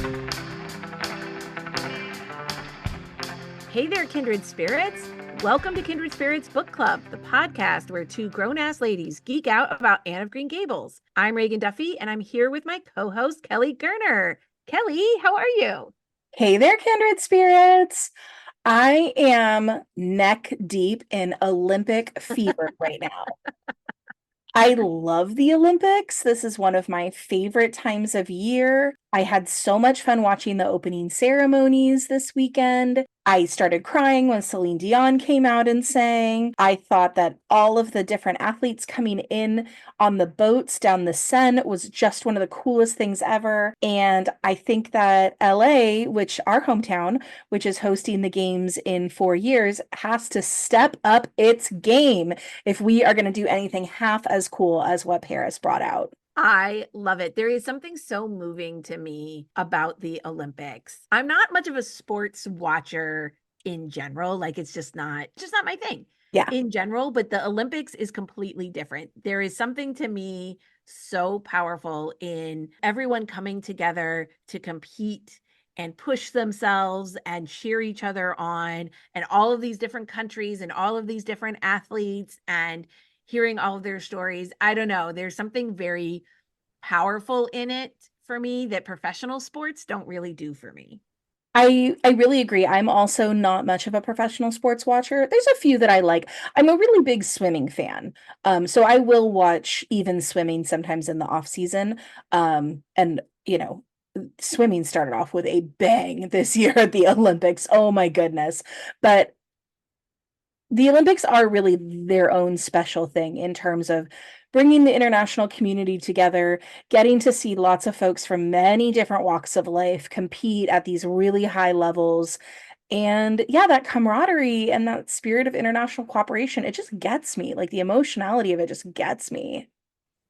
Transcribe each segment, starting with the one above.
Hey there, Kindred Spirits. Welcome to Kindred Spirits Book Club, the podcast where two grown-ass ladies geek out about Anne of Green Gables. I'm Reagan Duffy, and I'm here with my co-host, Kelly Gerner. Kelly, how are you? Hey there, Kindred Spirits. I am neck deep in Olympic fever right now. I love the Olympics. This is one of my favorite times of year. I had so much fun watching the opening ceremonies this weekend. I started crying when Celine Dion came out and sang. I thought that all of the different athletes coming in on the boats down the Seine was just one of the coolest things ever. And I think that LA, which our hometown, which is hosting the games in 4 years, has to step up its game if we are going to do anything half as cool as what Paris brought out. I love it. There is something so moving to me about the Olympics. I'm not much of a sports watcher in general. Like it's just not my thing Yeah. in general, but the Olympics is completely different. There is something to me so powerful in everyone coming together to compete and push themselves and cheer each other on, and all of these different countries and all of these different athletes and hearing all of their stories. I don't know. There's something very powerful in it for me that professional sports don't really do for me. I really agree. I'm also not much of a professional sports watcher. There's a few that I like. I'm a really big swimming fan. So I will watch even swimming sometimes in the off season. And swimming started off with a bang this year at the Olympics. Oh my goodness. But the Olympics are really their own special thing in terms of bringing the international community together, getting to see lots of folks from many different walks of life compete at these really high levels. And yeah, that camaraderie and that spirit of international cooperation, it just gets me. Like the emotionality of it just gets me.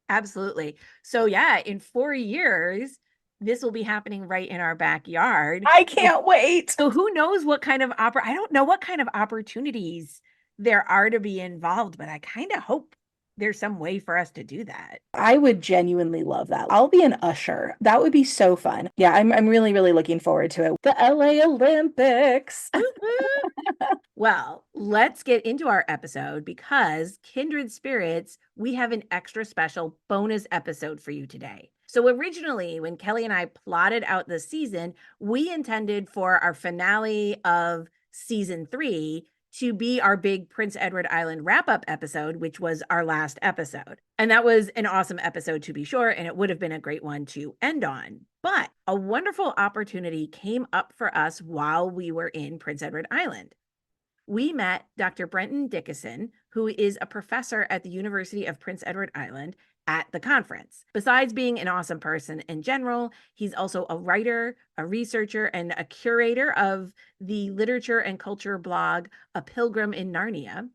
Absolutely. So yeah, in 4 years, this will be happening right in our backyard. I can't wait. So who knows what kind of I don't know what kind of opportunities there are to be involved, but I kind of hope there's some way for us to do that. I would genuinely love that. I'll be an usher. That would be so fun. Yeah, I'm really, really looking forward to it. The LA Olympics. Well, let's get into our episode because Kindred Spirits, we have an extra special bonus episode for you today. So originally, when Kelly and I plotted out the season, we intended for our finale of season 3 to be our big Prince Edward Island wrap-up episode, which was our last episode. And that was an awesome episode to be sure, and it would have been a great one to end on. But a wonderful opportunity came up for us while we were in Prince Edward Island. We met Dr. Brenton Dickinson, who is a professor at the University of Prince Edward Island, at the conference. Besides being an awesome person in general, he's also a writer, a researcher, and a curator of the literature and culture blog, A Pilgrim in Narnia.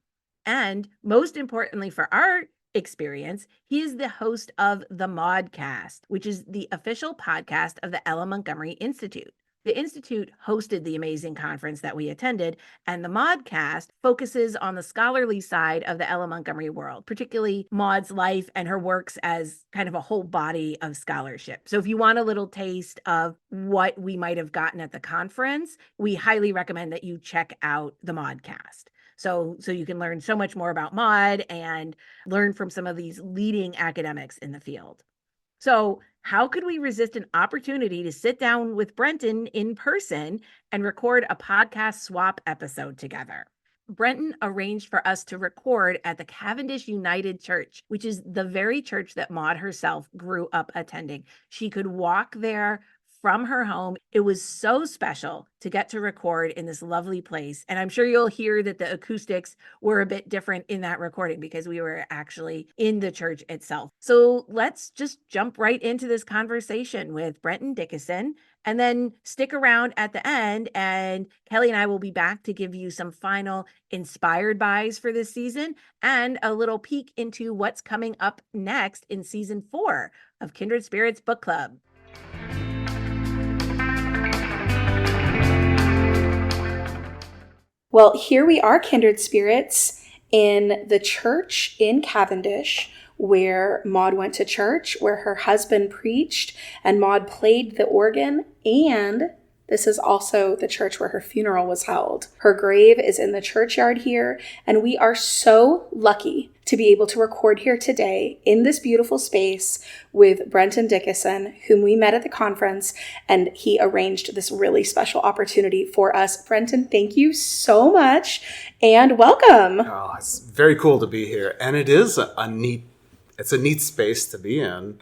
And most importantly for our experience, he is the host of the Maudcast, which is the official podcast of the Ella Montgomery Institute. The Institute hosted the amazing conference that we attended, and the Maudcast focuses on the scholarly side of the Ella Montgomery world, particularly Maud's life and her works as kind of a whole body of scholarship. So if you want a little taste of what we might have gotten at the conference, we highly recommend that you check out the Maudcast. So you can learn so much more about Maud and learn from some of these leading academics in the field. So how could we resist an opportunity to sit down with Brenton in person and record a podcast swap episode together? Brenton arranged for us to record at the Cavendish United Church, which is the very church that Maud herself grew up attending. She could walk there from her home. It was so special to get to record in this lovely place. And I'm sure you'll hear that the acoustics were a bit different in that recording because we were actually in the church itself. So let's just jump right into this conversation with Brenton Dickinson and then stick around at the end. And Kelly and I will be back to give you some final inspired buys for this season and a little peek into what's coming up next in season 4 of Kindred Spirits Book Club. Well, here we are, Kindred Spirits, in the church in Cavendish, where Maud went to church, where her husband preached, and Maud played the organ, and this is also the church where her funeral was held. Her grave is in the churchyard here, and we are so lucky to be able to record here today in this beautiful space with Brenton Dickinson, whom we met at the conference, and he arranged this really special opportunity for us. Brenton, thank you so much, and welcome. Oh, it's very cool to be here, and it is a neat space to be in.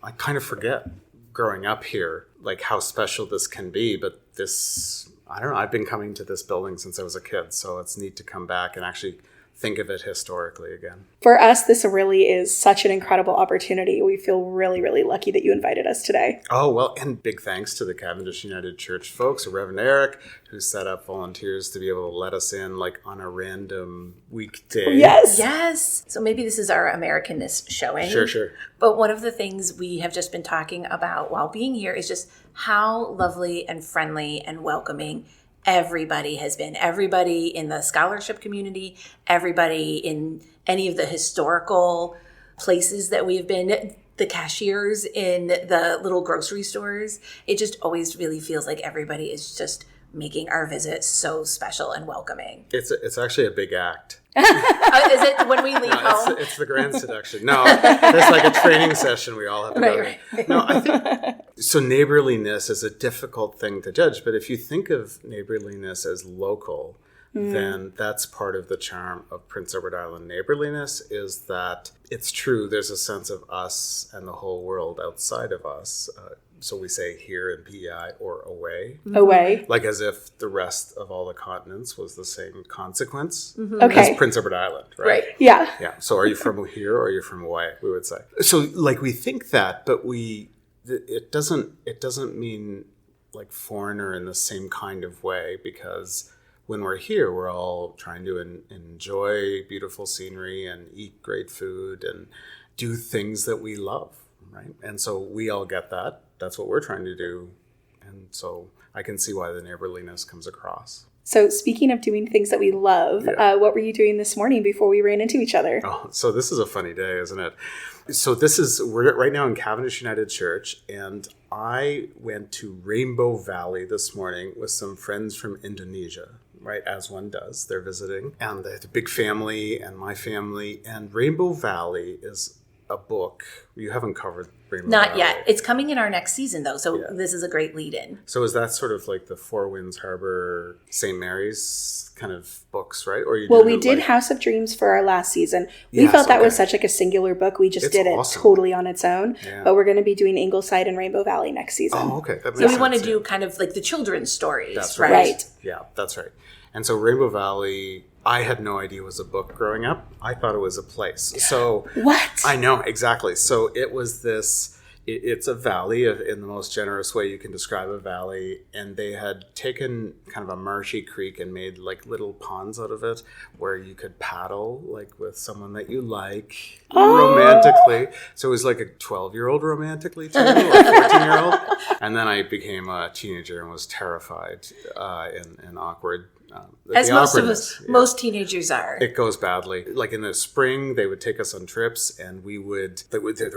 I kind of forget growing up here, like how special this can be, but this, I don't know, I've been coming to this building since I was a kid, so it's neat to come back and actually think of it historically again. For us, this really is such an incredible opportunity. We feel really, really lucky that you invited us today. Oh, well, and big thanks to the Cavendish United Church folks, Reverend Eric, who set up volunteers to be able to let us in like on a random weekday. Yes. So maybe this is our Americanness showing. Sure. But one of the things we have just been talking about while being here is just how lovely and friendly and welcoming everybody has been. Everybody in the scholarship community, everybody in any of the historical places that we've been, the cashiers in the little grocery stores. It just always really feels like everybody is just making our visit so special and welcoming. It's actually a big act. Is it when we leave home? It's the grand seduction. No, there's like a training session we all have to go to. Right. No, I think, so neighborliness is a difficult thing to judge, but if you think of neighborliness as local, then that's part of the charm of Prince Edward Island neighborliness, is that it's true, there's a sense of us and the whole world outside of us. So we say here in PEI or away. Away. Like as if the rest of all the continents was the same consequence Okay. as Prince Edward Island, right? Right. Yeah. Yeah. So are you from here or are you from away, we would say. So like we think that, but it doesn't mean like foreigner in the same kind of way, because when we're here, we're all trying to enjoy beautiful scenery and eat great food and do things that we love, right? And so we all get that. That's what we're trying to do. And so I can see why the neighborliness comes across. So speaking of doing things that we love, what were you doing this morning before we ran into each other? Oh, so this is a funny day, isn't it? So we're right now in Cavendish United Church, and I went to Rainbow Valley this morning with some friends from Indonesia, right, as one does. They're visiting, and they have a big family and my family, and Rainbow Valley is a book. You haven't covered Rainbow Valley. Not yet. It's coming in our next season, though, so this is a great lead-in. So is that sort of like the Four Winds Harbor, St. Mary's kind of books, right? Or we did House of Dreams for our last season. We felt that was such like a singular book. We just did it totally on its own. Yeah. But we're going to be doing Ingleside and Rainbow Valley next season. Oh, okay. That makes so we sense, want to do kind of like the children's stories, that's right? Yeah, that's right. And so Rainbow Valley, I had no idea was a book growing up. I thought it was a place. So what? I know, exactly. So it was this, it's a valley in the most generous way you can describe a valley. And they had taken kind of a marshy creek and made like little ponds out of it where you could paddle like with someone that you like romantically. So it was like a 12-year-old romantically too, or a 14-year-old. And then I became a teenager and was terrified and awkward. As most teenagers are. It goes badly. Like in the spring, they would take us on trips, and there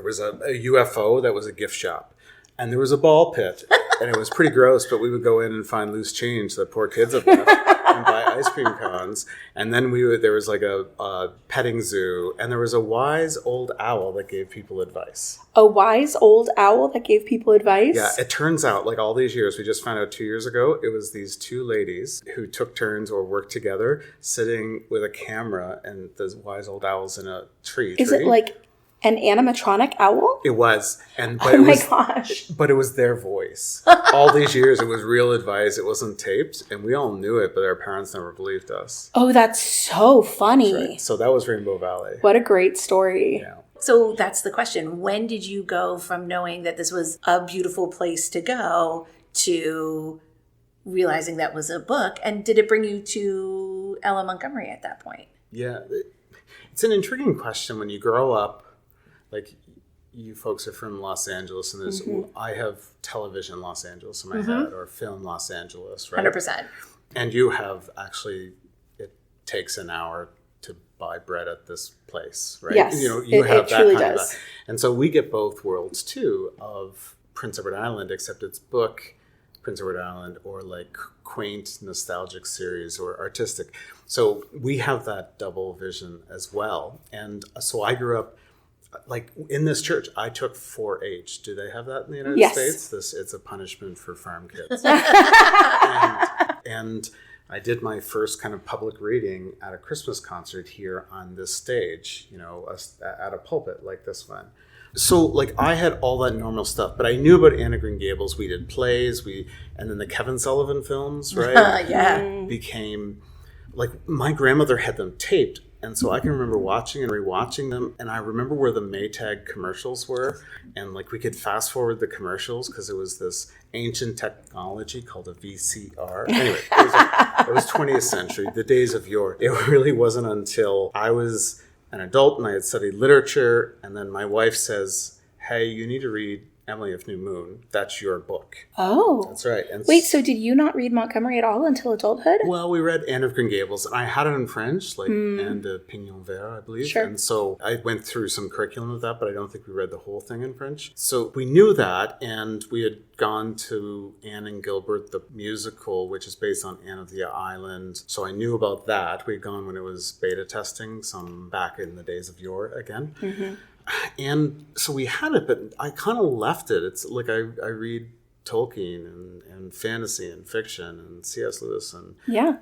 was a UFO that was a gift shop, and there was a ball pit, and it was pretty gross. But we would go in and find loose change that poor kids have left, and buy ice cream cones. And then there was like a petting zoo, and there was a wise old owl that gave people advice. A wise old owl that gave people advice? Yeah, it turns out, like all these years, we just found out 2 years ago, it was these two ladies who took turns or worked together, sitting with a camera and the wise old owls in a tree. Is it like an animatronic owl? It was. Gosh. But it was their voice. All these years, it was real advice. It wasn't taped. And we all knew it, but our parents never believed us. Oh, that's so funny. That's right. So that was Rainbow Valley. What a great story. Yeah. So that's the question. When did you go from knowing that this was a beautiful place to go to realizing that was a book? And did it bring you to Ella Montgomery at that point? Yeah. It's an intriguing question when you grow up. Like, you folks are from Los Angeles, and there's I have television Los Angeles in my head, or film Los Angeles, right? 100%. And you have actually, it takes an hour to buy bread at this place, right? Yes, you have it that truly kind does. of and so we get both worlds too of Prince Edward Island, except it's book Prince Edward Island or like quaint nostalgic series or artistic. So we have that double vision as well. And so I grew up like in this church. I took 4-H. Do they have that in the United Yes. States? It's a punishment for farm kids. and I did my first kind of public reading at a Christmas concert here on this stage, at a pulpit like this one. So like I had all that normal stuff, but I knew about Anne of Green Gables. We did plays, and then the Kevin Sullivan films, right? Yeah. Became like my grandmother had them taped. And so I can remember watching and rewatching them. And I remember where the Maytag commercials were. And like we could fast forward the commercials because it was this ancient technology called a VCR. Anyway, it was 20th century, the days of yore. It really wasn't until I was an adult and I had studied literature. And then my wife says, hey, you need to read Emily of New Moon. That's your book. Oh. That's right. And wait, so did you not read Montgomery at all until adulthood? Well, we read Anne of Green Gables, and I had it in French, like Anne de Pignon Vert, I believe. Sure. And so I went through some curriculum of that, but I don't think we read the whole thing in French. So we knew that, and we had gone to Anne and Gilbert, the musical, which is based on Anne of the Island. So I knew about that. We had gone when it was beta testing, some back in the days of yore again. Mm-hmm. And so we had it, but I kind of left it. It's like I read Tolkien and fantasy and fiction and C.S. Lewis and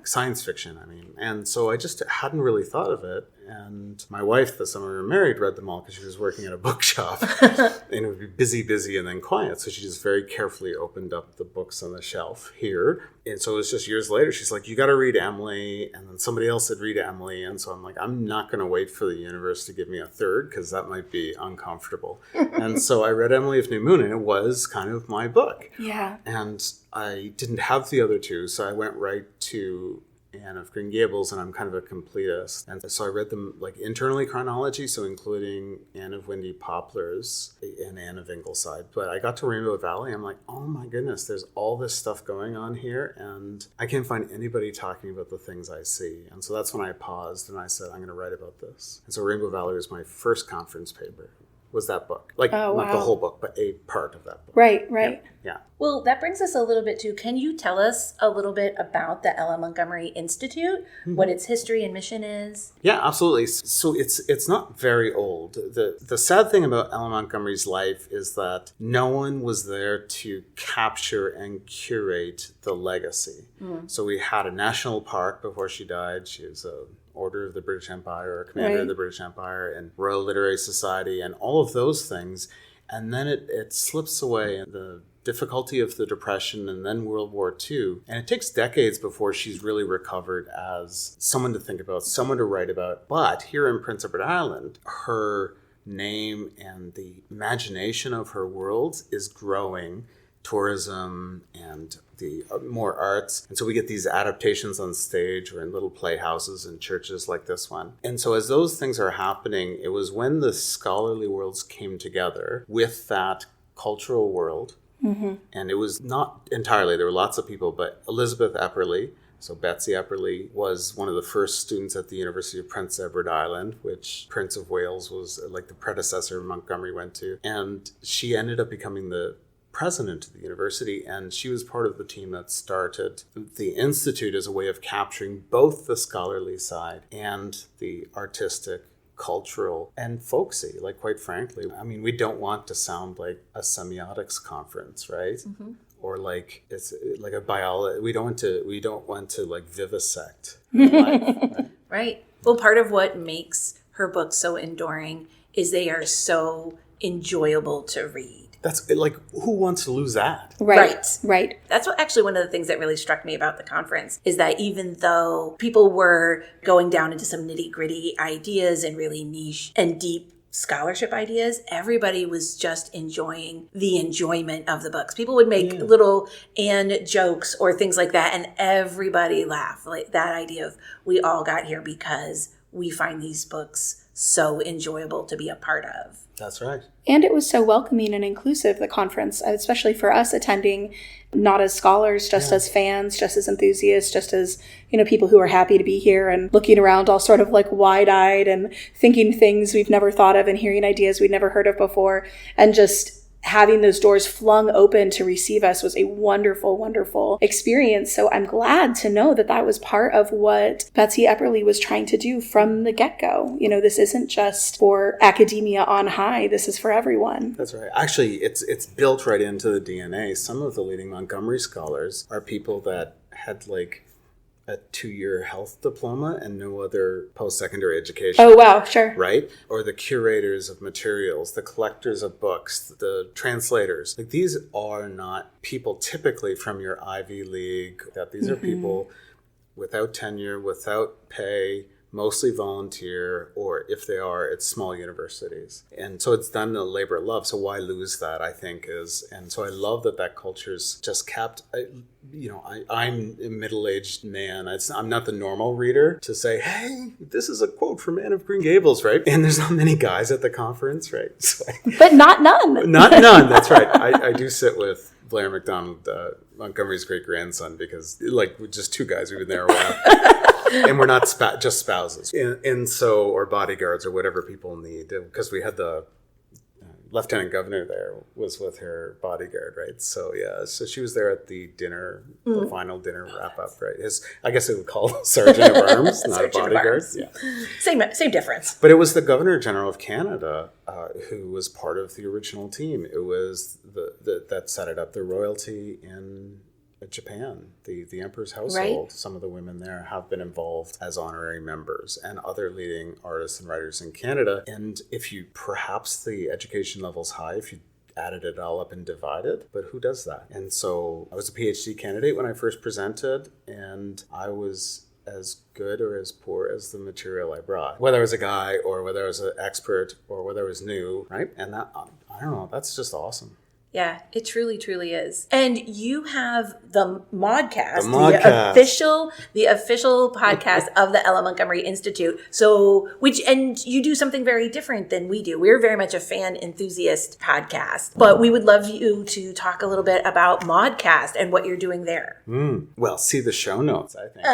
science fiction, And so I just hadn't really thought of it. And my wife, the summer we were married, read them all because she was working at a bookshop. And it would be busy, and then quiet. So she just very carefully opened up the books on the shelf here. And so it was just years later, she's like, you got to read Emily. And then somebody else said, read Emily. And so I'm like, I'm not going to wait for the universe to give me a third because that might be uncomfortable. And so I read Emily of New Moon, and it was kind of my book. Yeah. And I didn't have the other two, so I went right to Anne of Green Gables, and I'm kind of a completist. And so I read them like internally chronology, so including Anne of Windy Poplars and Anne of Ingleside. But I got to Rainbow Valley, I'm like, oh my goodness, there's all this stuff going on here, and I can't find anybody talking about the things I see. And so that's when I paused and I said, I'm going to write about this. And so Rainbow Valley was my first conference paper. Was that book. Like, not the whole book, but a part of that book. Right. Yeah. Well, that brings us a little bit to, can you tell us a little bit about the Ella Montgomery Institute, what its history and mission is? Yeah, absolutely. So it's not very old. The sad thing about Ella Montgomery's life is that no one was there to capture and curate the legacy. So we had a national park before she died. She was a Order of the British Empire, or Commander of the British Empire, and Royal Literary Society, and all of those things. And then it slips away in the difficulty of the Depression and then World War II. And it takes decades before she's really recovered as someone to think about, someone to write about. But here in Prince Edward Island, her name and the imagination of her world is growing. Tourism and the more arts. And so we get these adaptations on stage or in little playhouses and churches like this one. And so as those things are happening, it was when the scholarly worlds came together with that cultural world. And it was not entirely, there were lots of people, but Elizabeth Epperly, so Betsy Epperly, was one of the first students at the University of Prince Edward Island, which Prince of Wales was like the predecessor Montgomery went to. And she ended up becoming the president of the university, and she was part of the team that started the Institute as a way of capturing both the scholarly side and the artistic, cultural, and folksy. Like, quite frankly, we don't want to sound like a semiotics conference, right? Or like it's like a biology. We don't want to like vivisect life. Right. Well, part of what makes her books so enduring is they are so enjoyable to read. That's like, who wants to lose that? Right. That's what actually one of the things that really struck me about the conference is that even though people were going down into some nitty gritty ideas and really niche and deep scholarship ideas, everybody was just enjoying the enjoyment of the books. People would make little and jokes or things like that, and everybody laughed. Like that idea of we all got here because we find these books so enjoyable to be a part of. That's right. And it was so welcoming and inclusive, the conference, especially for us attending, not as scholars, just as fans, just as enthusiasts, just as, people who are happy to be here and looking around all sort of like wide-eyed and thinking things we've never thought of and hearing ideas we'd never heard of before. And just having those doors flung open to receive us was a wonderful, wonderful experience. So I'm glad to know that that was part of what Betsy Epperly was trying to do from the get-go. This isn't just for academia on high. This is for everyone. That's right. Actually, it's built right into the DNA. Some of the leading Montgomery scholars are people that had like a 2-year health diploma and no other post-secondary education. Oh, wow, sure. Right? Or the curators of materials, the collectors of books, the translators. Like, these are not people typically from your Ivy League. These are people without tenure, without pay, mostly volunteer, or if they are, it's small universities. And so it's done a labor of love. So why lose that, I think, and so I love that culture's just kept. I'm a middle-aged man. I'm not the normal reader to say, hey, this is a quote from Anne of Green Gables, right? And there's not many guys at the conference, right? So but not none. Not none, that's right. I do sit with Blair MacDonald, Montgomery's great-grandson, because we're just two guys, we've been there a while. And we're not just spouses. And so, or bodyguards or whatever people need, because we had the lieutenant governor there was with her bodyguard, right? So so she was there at the dinner, the final dinner wrap up, right? I guess it would call sergeant of arms, not a bodyguard. Yeah. Same difference. But it was the Governor General of Canada who was part of the original team. It was that set it up, the royalty in Japan, the emperor's household. Right. Some of the women there have been involved as honorary members, and other leading artists and writers in Canada. And if you, perhaps the education level's high, if you added it all up and divided, but who does that? And so I was a PhD candidate when I first presented, and I was as good or as poor as the material I brought, whether I was a guy or whether I was an expert or whether I was new, right? And that, I don't know, that's just awesome. Yeah, it truly, truly is. And you have the Maudcast, the official podcast of the Ella Montgomery Institute. And you do something very different than we do. We're very much a fan enthusiast podcast, but we would love you to talk a little bit about Maudcast and what you're doing there. Well, see the show notes, I think.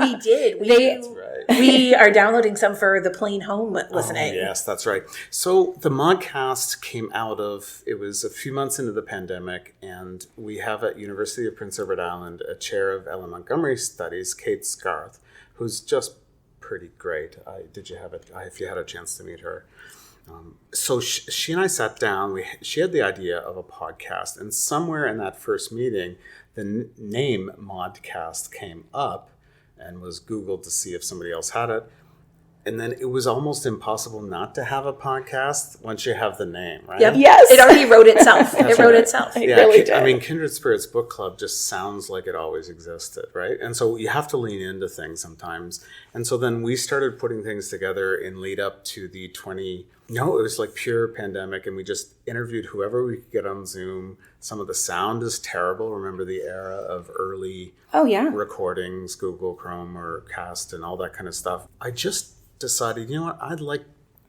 We did. That's right. We are downloading some for the plane home listening. Oh, yes, that's right. So the Maudcast came out of, it was a few months into the pandemic, and we have at University of Prince Edward Island a chair of Ella Montgomery Studies, Kate Scarth, who's just pretty great. If you had a chance to meet her. So she and I sat down. She had the idea of a podcast, and somewhere in that first meeting, the name Maudcast came up and was Googled to see if somebody else had it. And then it was almost impossible not to have a podcast once you have the name, right? Yep. Yes. It already wrote itself. It wrote itself. Yeah, really did. I mean, Kindred Spirits Book Club just sounds like it always existed, right? And so you have to lean into things sometimes. And so then we started putting things together in lead up to it was like pure pandemic, and we just interviewed whoever we could get on Zoom. Some of the sound is terrible. Remember the era of early recordings, Google Chrome or Cast and all that kind of stuff. I just decided,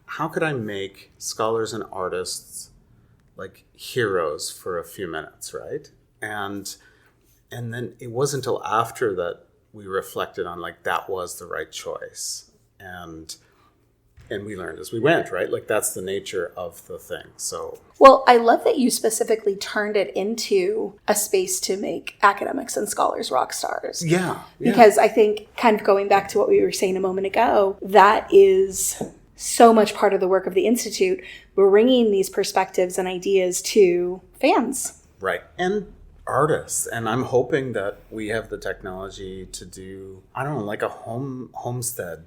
how could I make scholars and artists like heroes for a few minutes, right? And then it wasn't until after that we reflected on that was the right choice. And we learned as we went, right? That's the nature of the thing. So, well, I love that you specifically turned it into a space to make academics and scholars rock stars. Yeah. Because I think, kind of going back to what we were saying a moment ago, that is so much part of the work of the Institute, bringing these perspectives and ideas to fans. Right. And artists. And I'm hoping that we have the technology to do, a homestead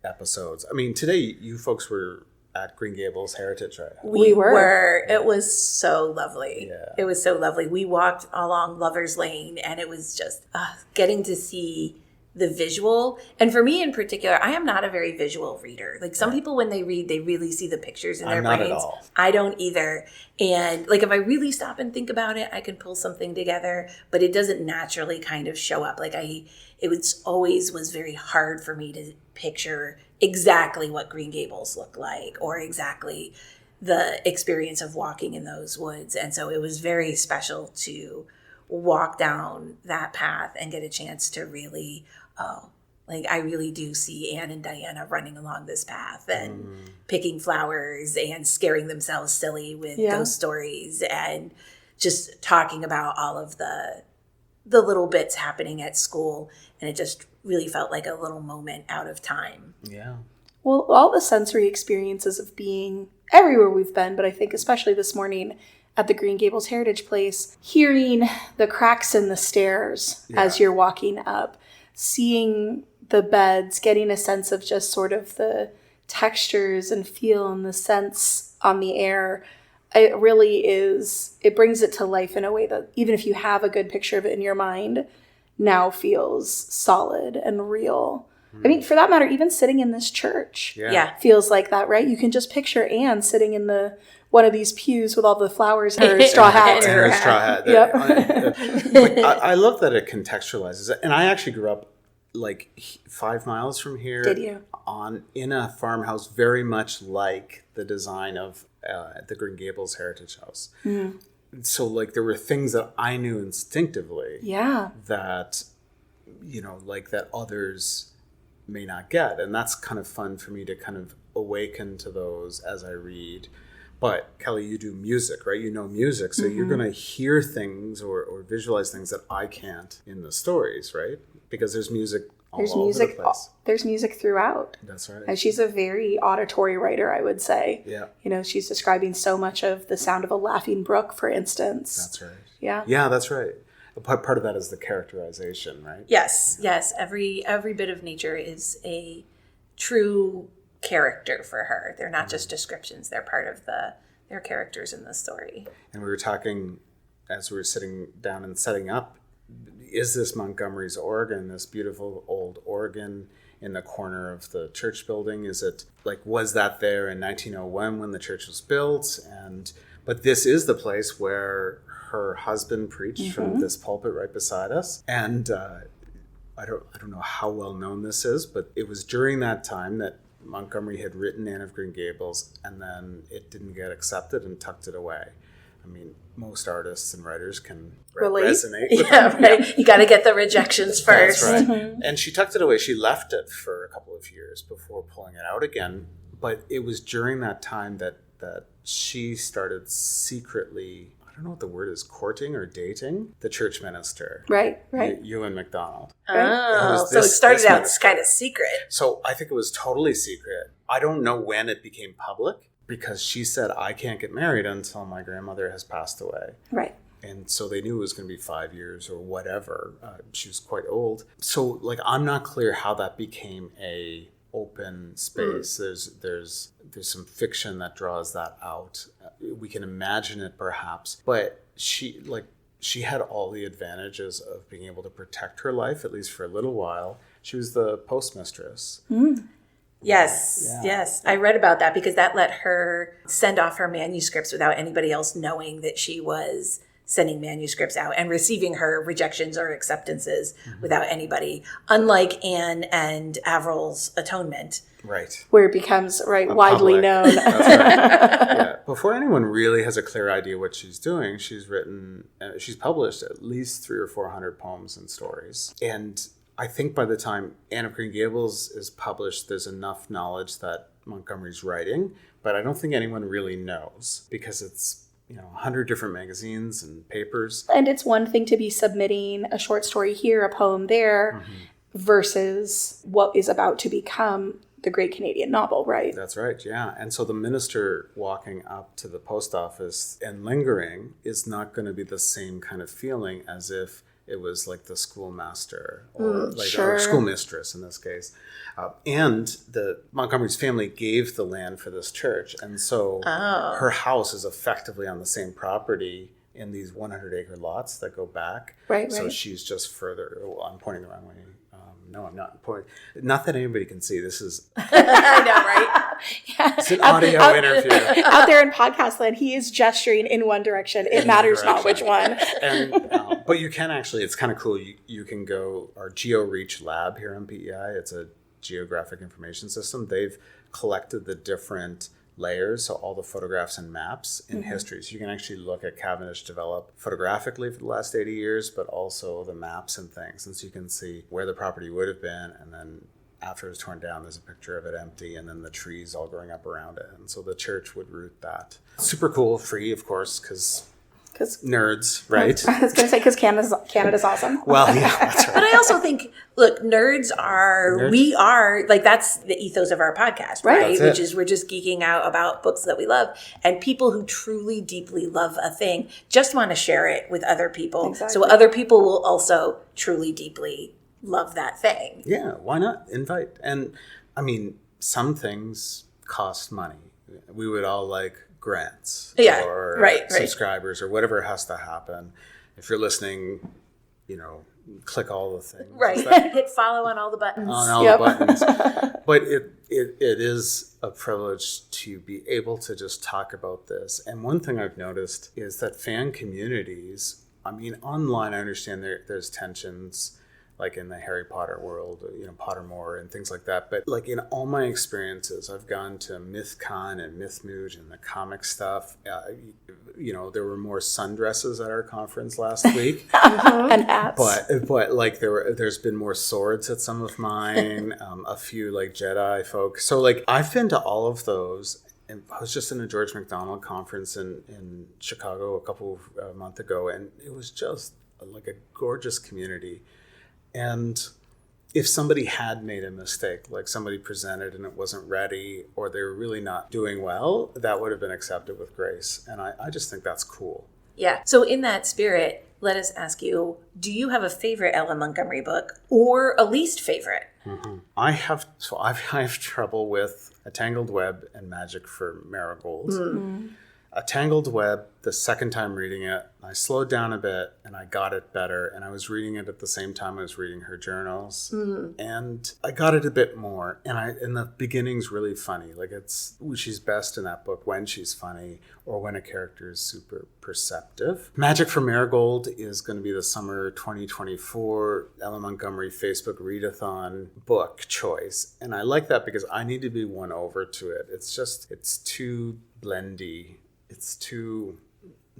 episodes. I mean, today you folks were at Green Gables Heritage, right? We were. It was so lovely. Yeah. It was so lovely. We walked along Lover's Lane, and it was just getting to see the visual. And for me in particular, I am not a very visual reader. Some people, when they read, they really see the pictures in their brains. Not at all. I don't either. And if I really stop and think about it, I can pull something together, but it doesn't naturally kind of show up. It always was very hard for me to picture exactly what Green Gables looked like or exactly the experience of walking in those woods. And so it was very special to walk down that path and get a chance to really, I really do see Anne and Diana running along this path and picking flowers and scaring themselves silly with ghost stories and just talking about all of the little bits happening at school. And it just really felt like a little moment out of time. Yeah. Well, all the sensory experiences of being everywhere we've been, but I think especially this morning at the Green Gables Heritage Place, hearing the cracks in the stairs as you're walking up, seeing the beds, getting a sense of just sort of the textures and feel and the sense on the air. It really is, it brings it to life in a way that even if you have a good picture of it in your mind, now feels solid and real. I mean, for that matter, even sitting in this church feels like that, right? You can just picture Anne sitting in one of these pews with all the flowers and her straw hat. And her straw hat. Yep. I love that it contextualizes it. And I actually grew up like 5 miles from here. Did you? In a farmhouse very much like the design of the Green Gables Heritage House. Mm. So like there were things that I knew instinctively that, like that others may not get. And that's kind of fun for me to kind of awaken to those as I read. But Kelly, you do music, right? You know music. So you're going to hear things or visualize things that I can't in the stories, right? Because there's music all over the place. There's music throughout. That's right. And she's a very auditory writer, I would say. Yeah. She's describing so much of the sound of a laughing brook, for instance. That's right. Yeah. Yeah, that's right. Part of that is the characterization, right? Yes. Every bit of nature is a true character for her. They're not just descriptions. They're part of their characters in the story. And we were talking as we were sitting down and setting up, is this Montgomery's organ, this beautiful old organ in the corner of the church building? Is it was that there in 1901 when the church was built? But this is the place where her husband preached from this pulpit right beside us. And I don't know how well known this is, but it was during that time that Montgomery had written Anne of Green Gables, and then it didn't get accepted and tucked it away. I mean, most artists and writers can resonate with them. Right. You got to get the rejections first. That's right. And she tucked it away. She left it for a couple of years before pulling it out again. But it was during that time that she started secretly, I don't know what the word is, courting or dating the church minister. Right. Ewan MacDonald. Oh, so it started out kind of secret. So I think it was totally secret. I don't know when it became public because she said, I can't get married until my grandmother has passed away. Right. And so they knew it was going to be 5 years or whatever. She was quite old. So I'm not clear how that became a open space. There's some fiction that draws that out. We can imagine it perhaps, but she had all the advantages of being able to protect her life, at least for a little while. She was the postmistress. Yes. I read about that because that let her send off her manuscripts without anybody else knowing that she was sending manuscripts out and receiving her rejections or acceptances without anybody, unlike Anne and Averil's Atonement. Right. Where it becomes widely known. That's right. Yeah. Before anyone really has a clear idea what she's doing, she's published at least 300 or 400 poems and stories. And I think by the time Anne of Green Gables is published, there's enough knowledge that Montgomery's writing, but I don't think anyone really knows because it's 100 different magazines and papers. And it's one thing to be submitting a short story here, a poem there, versus what is about to become the great Canadian novel, right? That's right, yeah. And so the minister walking up to the post office and lingering is not going to be the same kind of feeling as if it was like the schoolmaster or or schoolmistress in this case. And the Montgomery's family gave the land for this church. And so her house is effectively on the same property in these 100-acre lots that go back. Right. So she's just further. Oh, I'm pointing the wrong way. No, I'm not pointing. Not that anybody can see. This is. I know, right? Yeah. It's an audio interview. Out there in podcast land, he is gesturing in one direction. It matters not which one. And but you can actually. It's kind of cool. You can go our GeoReach lab here on PEI. It's a geographic information system. They've collected the different layers, so all the photographs and maps in history. So you can actually look at Cavendish developed photographically for the last 80 years, but also the maps and things. And so you can see where the property would have been, and then after it was torn down, there's a picture of it empty, and then the trees all growing up around it. And so the church would root that. Super cool, free, of course, because nerds, right? I was going to say, because Canada's awesome. Well, yeah, that's right. But I also think, look, we are, like, that's the ethos of our podcast, right? Which is we're just geeking out about books that we love. And people who truly, deeply love a thing just want to share it with other people. Exactly. So other people will also truly, deeply love that thing. Yeah, why not? Invite. And, I mean, some things cost money. We would all like grants or subscribers or whatever has to happen. If you're listening, click all the things. Right. Hit follow on all the buttons. On all the buttons. But it is a privilege to be able to just talk about this. And one thing I've noticed is that fan communities, I mean, online, I understand there's tensions, like in the Harry Potter world, Pottermore and things like that. But like in all my experiences, I've gone to MythCon and MythMooge and the comic stuff. There were more sundresses at our conference last week. And hats. But like there's been more swords at some of mine, a few like Jedi folk. So like I've been to all of those. And I was just in a George MacDonald conference in Chicago a couple of months ago, and it was just like a gorgeous community. And if somebody had made a mistake, like somebody presented and it wasn't ready, or they were really not doing well, that would have been accepted with grace. And I just think that's cool. Yeah. So in that spirit, let us ask you, do you have a favorite Ellen Montgomery book or a least favorite? Mm-hmm. I have trouble with A Tangled Web and Magic for Marigold. Mm-hmm. A Tangled Web, the second time reading it, I slowed down a bit and I got it better. And I was reading it at the same time I was reading her journals. And I got it a bit more. And the beginning's really funny. Like she's best in that book when she's funny or when a character is super perceptive. Magic for Marigold is going to be the summer 2024 Ellen Montgomery Facebook readathon book choice. And I like that because I need to be won over to it. It's too blendy. It's too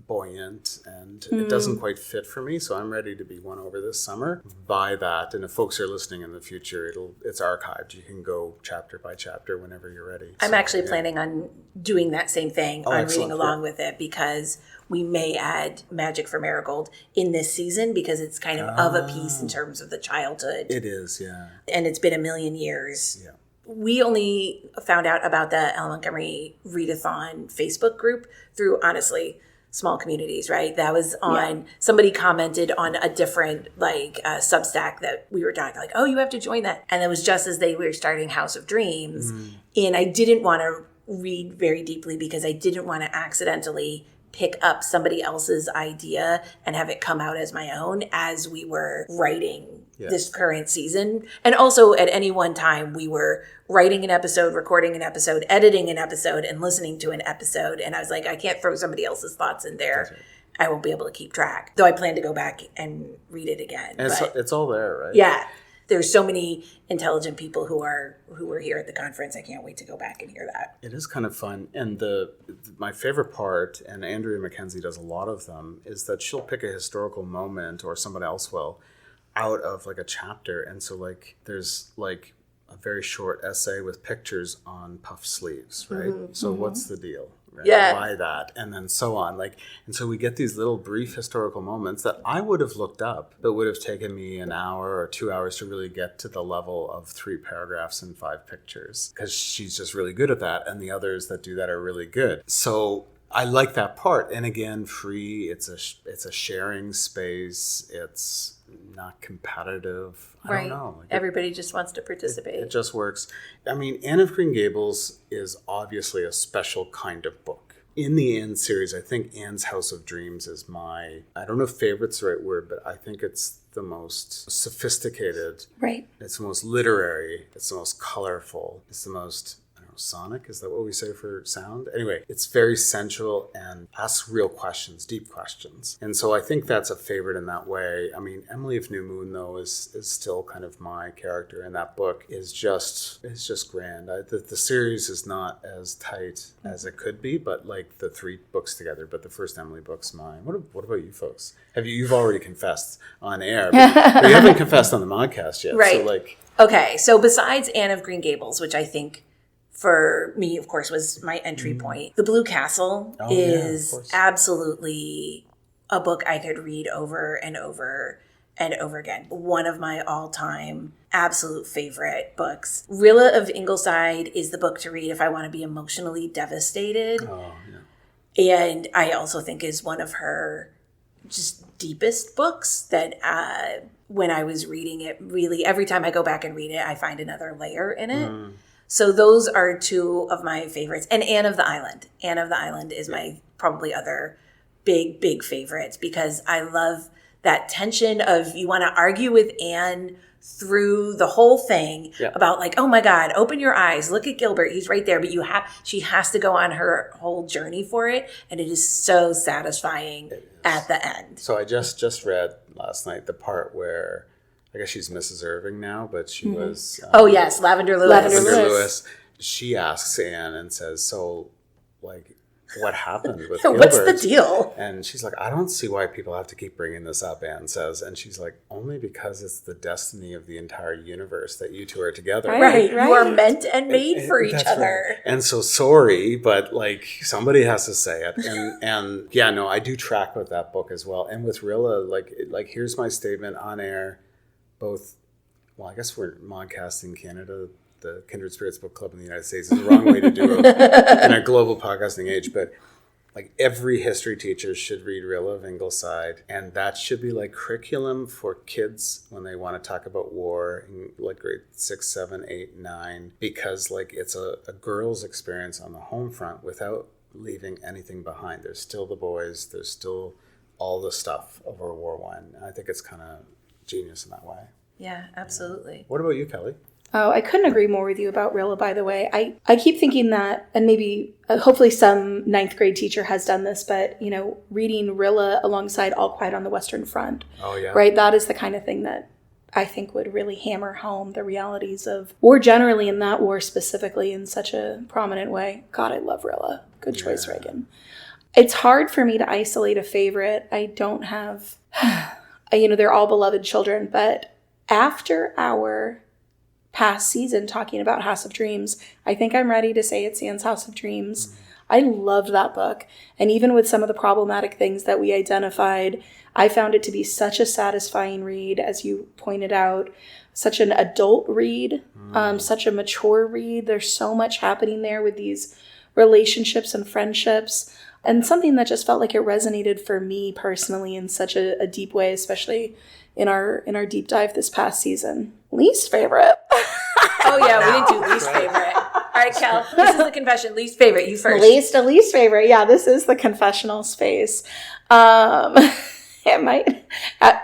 buoyant and it doesn't quite fit for me. So I'm ready to be won over this summer by that. And if folks are listening in the future, it's archived. You can go chapter by chapter whenever you're ready. I'm actually planning on doing that same thing, reading along with it, because we may add Magic for Marigold in this season because it's kind of a piece in terms of the childhood. It is, yeah. And it's been a million years. Yeah. We only found out about the Ellen Montgomery Readathon Facebook group through, honestly, small communities, right? That was on, somebody commented on a different Substack that we were talking, like, oh, you have to join that. And it was just as they were starting House of Dreams. And I didn't want to read very deeply because I didn't want to accidentally pick up somebody else's idea and have it come out as my own as we were writing this current season. And also at any one time, we were writing an episode, recording an episode, editing an episode, and listening to an episode. And I was like, I can't throw somebody else's thoughts in there. Right. I won't be able to keep track. Though I plan to go back and read it again. And it's all there, right? Yeah. There's so many intelligent people who were here at the conference. I can't wait to go back and hear that. It is kind of fun. And my favorite part, and Andrea McKenzie does a lot of them, is that she'll pick a historical moment, or somebody else will, out of like a chapter. And so like there's like a very short essay with pictures on puff sleeves, right? So what's the deal? Right? Yeah. Why that? And then so on. And so we get these little brief historical moments that I would have looked up, but would have taken me an hour or 2 hours to really get to the level of 3 paragraphs and 5 pictures, because she's just really good at that. And the others that do that are really good. So I like that part. And again, free, it's a sharing space. It's not competitive. I don't know. Everybody just wants to participate. It just works. I mean, Anne of Green Gables is obviously a special kind of book. In the Anne series, I think Anne's House of Dreams is I don't know if favorite's the right word, but I think it's the most sophisticated. Right. It's the most literary. It's the most colorful. It's the most sonic. Is that what we say for sound? Anyway, it's very sensual and asks real questions, deep questions. And so I think that's a favorite in that way. I mean, Emily of New Moon, though, is still kind of my character, and that book is just grand. The series is not as tight as it could be, but like the 3 books together, but the first Emily book's mine. What about you folks? You've already confessed on air, but you haven't confessed on the Maudcast yet. Right. So like, okay, so besides Anne of Green Gables, which I think for me, of course, was my entry point, The Blue Castle is absolutely a book I could read over and over and over again. One of my all-time absolute favorite books. Rilla of Ingleside is the book to read if I want to be emotionally devastated. oh, yeah. And I also think is one of her just deepest books that when I was reading it, really every time I go back and read it, I find another layer in it. So those are 2 of my favorites. And Anne of the Island. Anne of the Island is my probably other big favorites, because I love that tension of you want to argue with Anne through the whole thing about like, oh my God, open your eyes, look at Gilbert, he's right there. But she has to go on her whole journey for it. And it is so satisfying at the end. So I just read last night the part where, I guess she's Mrs. Irving now, but she was... yes, Lavender Lewis. Lavender Lewis. She asks Anne and says, so, like, what happened with Gilbert? What's the deal? And she's like, I don't see why people have to keep bringing this up, Anne says. And she's like, only because it's the destiny of the entire universe that you 2 are together. Right. You are meant and made for each other. Right. And so sorry, but like somebody has to say it. And yeah, no, I do track with that book as well. And with Rilla, like here's my statement on air. Both, well, I guess we're Maudcasting Canada, the Kindred Spirits Book Club in the United States is the wrong way to do it in a global podcasting age, but like every history teacher should read Rilla of Ingleside, and that should be like curriculum for kids when they want to talk about war in like grade 6, 7, 8, 9, because like it's a girl's experience on the home front without leaving anything behind. There's still the boys, there's still all the stuff of World War I. I think it's kind of genius in that way. Yeah, absolutely. What about you, Kelly? Oh, I couldn't agree more with you about Rilla, by the way. I keep thinking that, and maybe, hopefully some 9th grade teacher has done this, but, you know, reading Rilla alongside All Quiet on the Western Front. Oh, yeah. Right? That is the kind of thing that I think would really hammer home the realities of war generally, and that war specifically in such a prominent way. God, I love Rilla. Good choice, Reagan. It's hard for me to isolate a favorite. I don't have, they're all beloved children, but after our past season talking about House of Dreams, I think I'm ready to say it's Anne's House of Dreams. I loved that book. And even with some of the problematic things that we identified, I found it to be such a satisfying read, as you pointed out, such an adult read, such a mature read. There's so much happening there with these relationships and friendships, and something that just felt like it resonated for me personally in such a deep way, especially in our deep dive this past season. Least favorite. Oh yeah, we didn't do least favorite. All right, Kel, this is the confession. Least favorite, you first. Least favorite. Yeah, this is the confessional space. It might,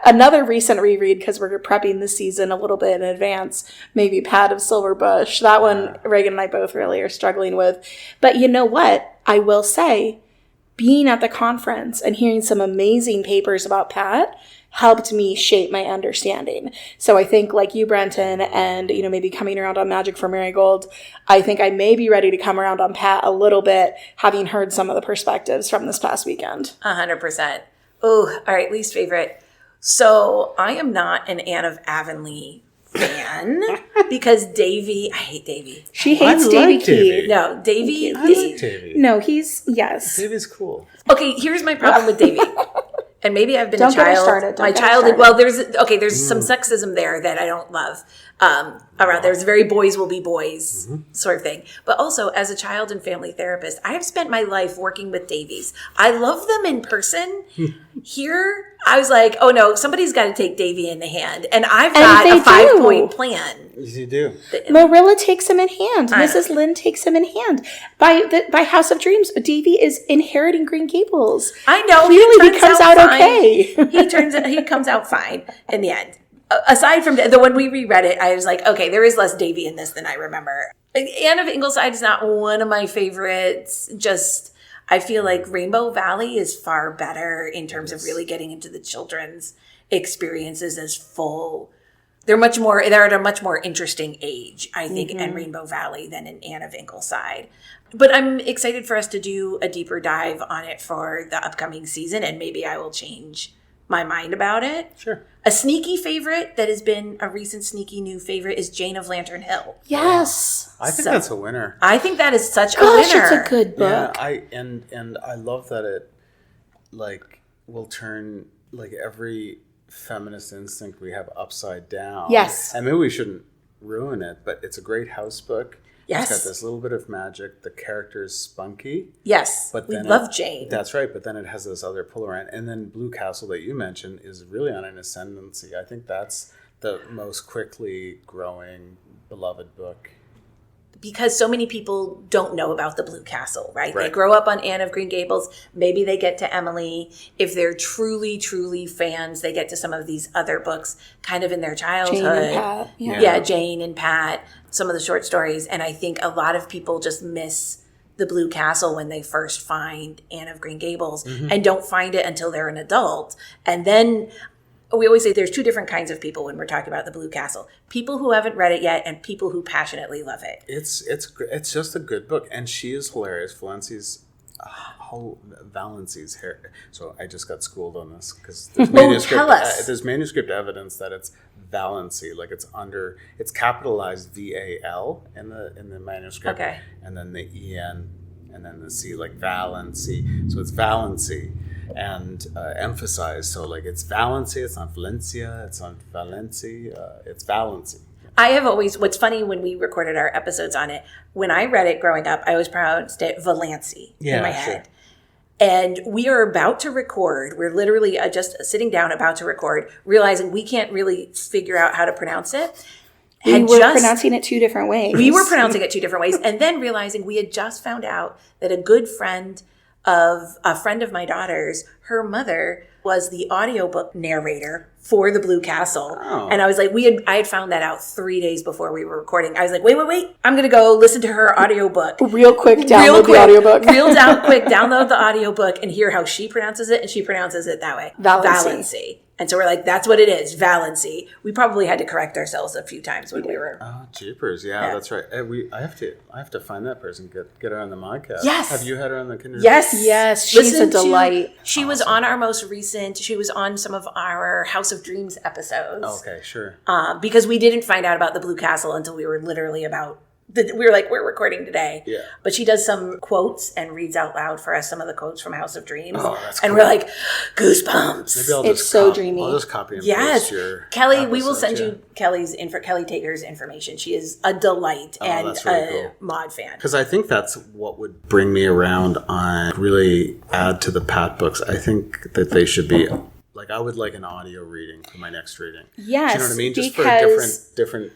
another recent reread, because we're prepping the season a little bit in advance, maybe Pat of Silverbush. That one, Reagan and I both really are struggling with. But you know what? I will say, being at the conference and hearing some amazing papers about Pat helped me shape my understanding. So I think, like you, Brenton, and, maybe coming around on Magic for Marigold, I think I may be ready to come around on Pat a little bit, having heard some of the perspectives from this past weekend. 100%. Oh, all right, least favorite. So I am not an Anne of Avonlea fan because Davy, I hate Davy. She hates Davy Key. No, Davy. I like Davy. No, yes. Davy's cool. Okay, here's my problem with Davy. And maybe I've been Don't a child. Get her started. My childhood. Well, there's some sexism there that I don't love. Around there's very boys will be boys sort of thing. But also, as a child and family therapist, I have spent my life working with Davies. I love them in person. Here, I was like, oh no, somebody's got to take Davy in the hand, and I've got a 5-point plan. Yes, you do. Marilla takes him in hand. Mrs. Lynde takes him in hand. By House of Dreams, Davy is inheriting Green Gables. I know. Clearly, he comes out okay. He comes out fine in the end. Aside from when we reread it, I was like, okay, there is less Davy in this than I remember. Anne of Ingleside is not one of my favorites. Just, I feel like Rainbow Valley is far better in terms of really getting into the children's experiences as full. They're at a much more interesting age, I think, in Rainbow Valley than in Anne of Ingleside. But I'm excited for us to do a deeper dive on it for the upcoming season, and maybe I will change my mind about it. Sure. A sneaky favorite that has been a recent sneaky new favorite is Jane of Lantern Hill. Yes. I think that's a winner. I think that is such a Gosh, winner. it's a good book. Yeah, and I love that it like will turn like every feminist instinct we have upside down. Yes. And maybe we shouldn't ruin it, but it's a great house book. Yes. It's got this little bit of magic. The character is spunky. Yes, But we then love Jane. That's right. But then it has this other pull around. And then Blue Castle that you mentioned is really on an ascendancy. I think that's the most quickly growing beloved book. Because so many people don't know about the Blue Castle, right? They Right. grow up on Anne of Green Gables. Maybe they get to Emily. If they're truly, truly fans, they get to some of these other books kind of in their childhood. Jane and Pat. Yeah. Yeah, Jane and Pat, some of the short stories. And I think a lot of people just miss the Blue Castle when they first find Anne of Green Gables and don't find it until they're an adult. And then we always say there's two different kinds of people when we're talking about the Blue Castle. People who haven't read it yet and people who passionately love it. It's just a good book, and she is hilarious. Valency's hair. So I just got schooled on this because there's tell us. There's manuscript evidence that it's Valency, like it's capitalized VAL in the manuscript, Okay. and then the EN, and then the C, like Valency. So it's Valency. And emphasized, so like it's Valency, it's not Valencia, it's not Valency, it's Valency. I have always, what's funny when we recorded our episodes on it, when I read it growing up, I always pronounced it Valancy in my head. And we are about to record. We're literally just sitting down about to record, realizing we can't really figure out how to pronounce it. We were pronouncing it two different ways. We were pronouncing it two different ways. And then realizing we had just found out that a friend of my daughter's, her mother was the audiobook narrator for the Blue Castle. Oh. And I was like, I had found that out 3 days before we were recording. I was like, wait, I'm going to go listen to her audiobook. Real quick, download the audiobook. Download the audiobook and hear how she pronounces it. And she pronounces it that way. Valency. And so we're like, that's what it is, Valency. We probably had to correct ourselves a few times when we were. Oh, jeepers! Yeah, that's right. I have to find that person. Get her on the Maudcast. Yes. Have you had her on the Kindred? Yes, she's a delight. She was on our most recent. She was on some of our House of Dreams episodes. Okay, sure. Because we didn't find out about the Blue Castle until we were literally we were like, we're recording today. Yeah. But she does some quotes and reads out loud for us some of the quotes from House of Dreams. Oh, that's and cool. we're like, goosebumps. Maybe I'll It's just so dreamy. I'll just copy and Yes. paste your Kelly, we will episodes, send you Kelly Taker's information. She is a delight and that's really a cool. Maud fan. Because I think that's what would bring me around on really add to the Pat books. I think that they should be like, I would like an audio reading for my next reading. Yes, Do you know what I mean? Just because for different.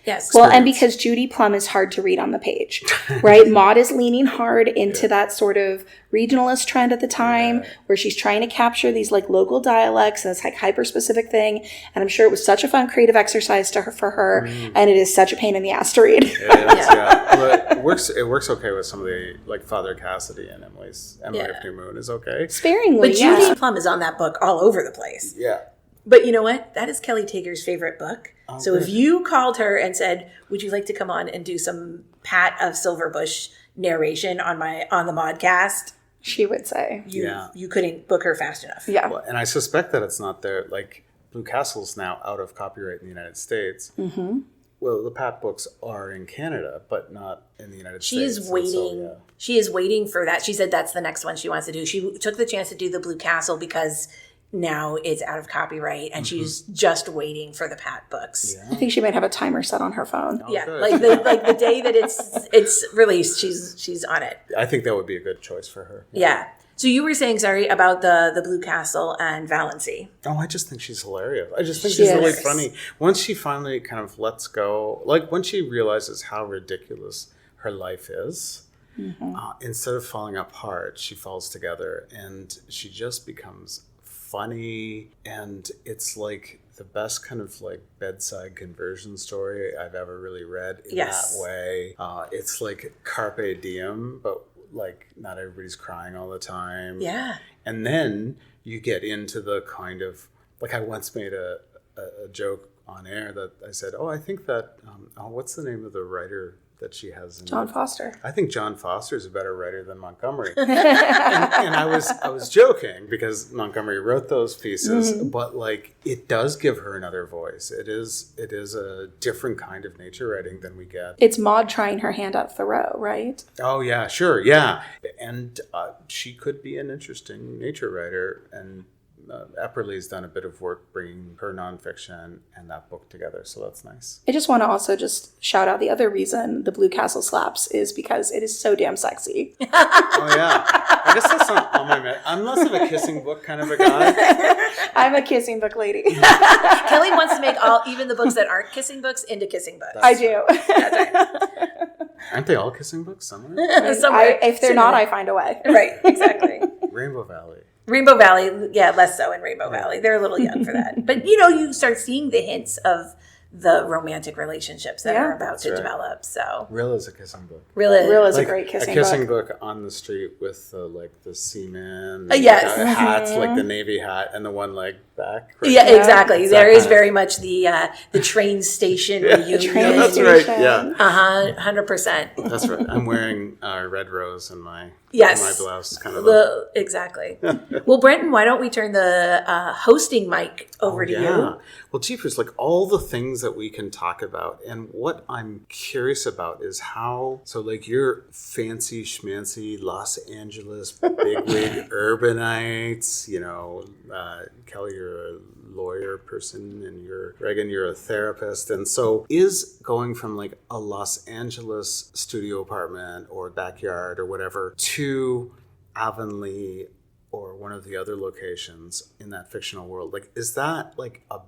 Yes. Well, and because Judy Plum is hard to read on the page, right? Maud is leaning hard into that sort of regionalist trend at the time where she's trying to capture these like local dialects and this like hyper specific thing. And I'm sure it was such a fun creative exercise for her. And it is such a pain in the ass to read. It is, yeah. But it works okay with some of the, like Father Cassidy and Emily of New Moon is okay. Sparingly, But Judy Plum is on that book all over the place. Yeah. But you know what? That is Kelly Taker's favorite book. Oh, so if you called her and said, would you like to come on and do some Pat of Silverbush narration on the Maudcast? she would say. You couldn't book her fast enough. Yeah. Well, and I suspect that it's not there. Like Blue Castle's now out of copyright in the United States. Mm-hmm. Well, the Pat books are in Canada, but not in the United States. She is waiting. She is waiting for that. She said that's the next one she wants to do. She took the chance to do the Blue Castle because now it's out of copyright, and she's just waiting for the Pat books. I think she might have a timer set on her phone. Good. like the day that it's released, she's on it. I think that would be a good choice for her. Yeah. So you were saying, sorry, about the Blue Castle and Valency. Oh, I just think she's hilarious. I just think She she's really is. funny. Once she finally kind of lets go, like when she realizes how ridiculous her life is, instead of falling apart, she falls together and she just becomes funny, and it's like the best kind of like bedside conversion story I've ever really read in that way. It's like carpe diem, but like not everybody's crying all the time. Yeah. And then you get into the kind of, like I once made a joke on air that I said, I think that, what's the name of the writer that she has? John Foster. I think John Foster is a better writer than Montgomery. and I was joking because Montgomery wrote those pieces, but like it does give her another voice. It is a different kind of nature writing than we get. It's Maud trying her hand at Thoreau, right? Oh yeah, sure, yeah. And she could be an interesting nature writer, and Epperly's done a bit of work bringing her nonfiction and that book together, so that's nice. I just want to also just shout out the other reason the Blue Castle slaps is because it is so damn sexy. Oh yeah, I guess that's not on my. I'm less of a kissing book kind of a guy. I'm a kissing book lady. Kelly wants to make even the books that aren't kissing books into kissing books. I do. Aren't they all kissing books somewhere? If they're not, I find a way. Right, exactly. Rainbow Valley. Rainbow Valley, yeah, less so in Rainbow Valley. They're a little young for that. But, you start seeing the hints of the romantic relationships that are about to develop. So Real is a kissing book. Real is like a great kissing book. A kissing book on the street with the seamen. Yes. Hats, like the Navy hat and the one leg back. Right? Yeah, exactly. There is very much the train station reunion. That's right, yeah. 100%. That's right. I'm wearing red rose in my blouse. Kind of exactly. Well, Brenton, why don't we turn the hosting mic over to you? Well, Jeepers, like all the things that we can talk about, and what I'm curious about is how, so like you're fancy schmancy Los Angeles bigwig urbanites, Kelly, you're a lawyer person, and Reagan, you're a therapist. And so is going from like a Los Angeles studio apartment or backyard or whatever to Avonlea or one of the other locations in that fictional world, like, is that like a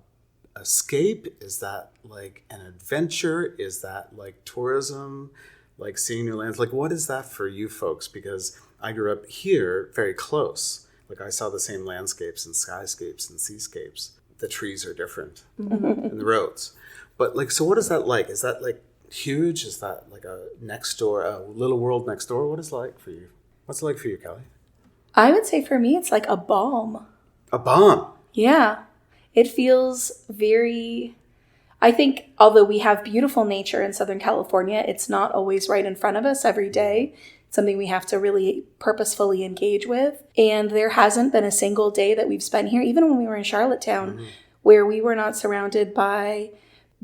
escape? Is that like an adventure? Is that like tourism, like seeing new lands? Like, what is that for you folks? Because I grew up here very close. Like I saw the same landscapes and skyscapes and seascapes. The trees are different and the roads. But like, so what is that like? Is that like huge? Is that like a little world next door? What is it like for you? What's it like for you, Kelly? I would say for me, it's like a balm. A balm? Yeah. It feels I think although we have beautiful nature in Southern California, it's not always right in front of us every day. It's something we have to really purposefully engage with. And there hasn't been a single day that we've spent here, even when we were in Charlottetown, where we were not surrounded by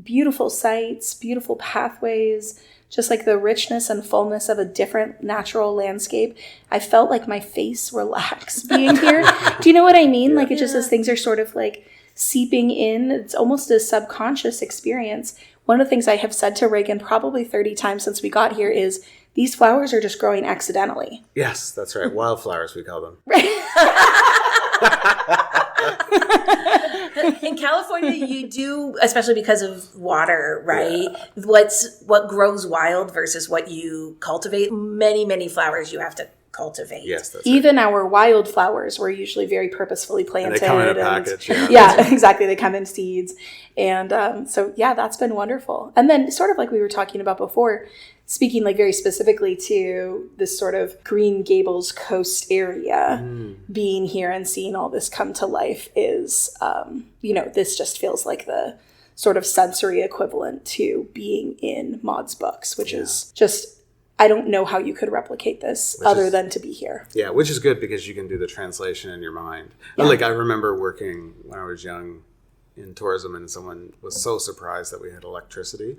beautiful sights, beautiful pathways, just like the richness and fullness of a different natural landscape. I felt like my face relax being here. Do you know what I mean? Yeah. Like it just as things are sort of like seeping in. It's almost a subconscious experience. One of the things I have said to Reagan probably 30 times since we got here is these flowers are just growing accidentally. Yes, that's right. Wildflowers, we call them. In California, you do, especially because of water, right? Yeah. What grows wild versus what you cultivate. Many, many flowers you have to cultivate. Yes, that's Even our wildflowers were usually very purposefully planted. And they come in a package. Yeah, exactly. They come in seeds. And that's been wonderful. And then sort of like we were talking about before, speaking like very specifically to this sort of Green Gables coast area, being here and seeing all this come to life is, this just feels like the sort of sensory equivalent to being in Maud's books, which is just, I don't know how you could replicate this than to be here. Yeah, which is good because you can do the translation in your mind. Yeah. Like I remember working when I was young in tourism, and someone was so surprised that we had electricity.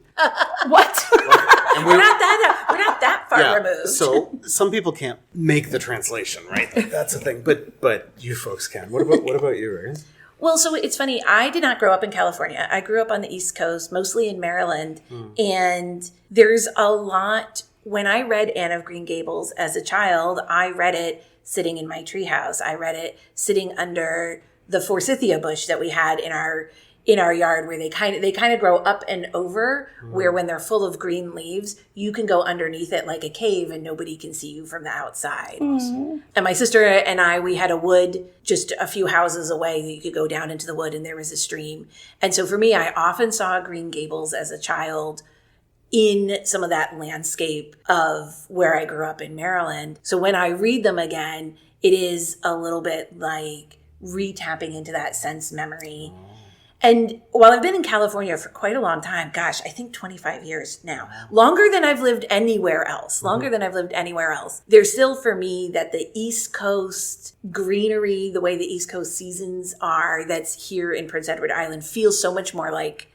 What? We're not that far removed. So some people can't make the translation, right? Like, that's the thing. But you folks can. What about you, Reagan? Well, so it's funny. I did not grow up in California. I grew up on the East Coast, mostly in Maryland. And there's a lot. When I read Anne of Green Gables as a child, I read it sitting in my treehouse. I read it sitting under the forsythia bush that we had in our in our yard where they kind of grow up and over, where when they're full of green leaves, you can go underneath it like a cave and nobody can see you from the outside. Awesome. And my sister and I, we had a wood just a few houses away that you could go down into the wood and there was a stream. And so for me, I often saw Green Gables as a child in some of that landscape of where I grew up in Maryland. So when I read them again, it is a little bit like re-tapping into that sense memory. And while I've been in California for quite a long time, gosh, I think 25 years now, longer than I've lived anywhere else, there's still for me that the East Coast greenery, the way the East Coast seasons are, that's here in Prince Edward Island feels so much more like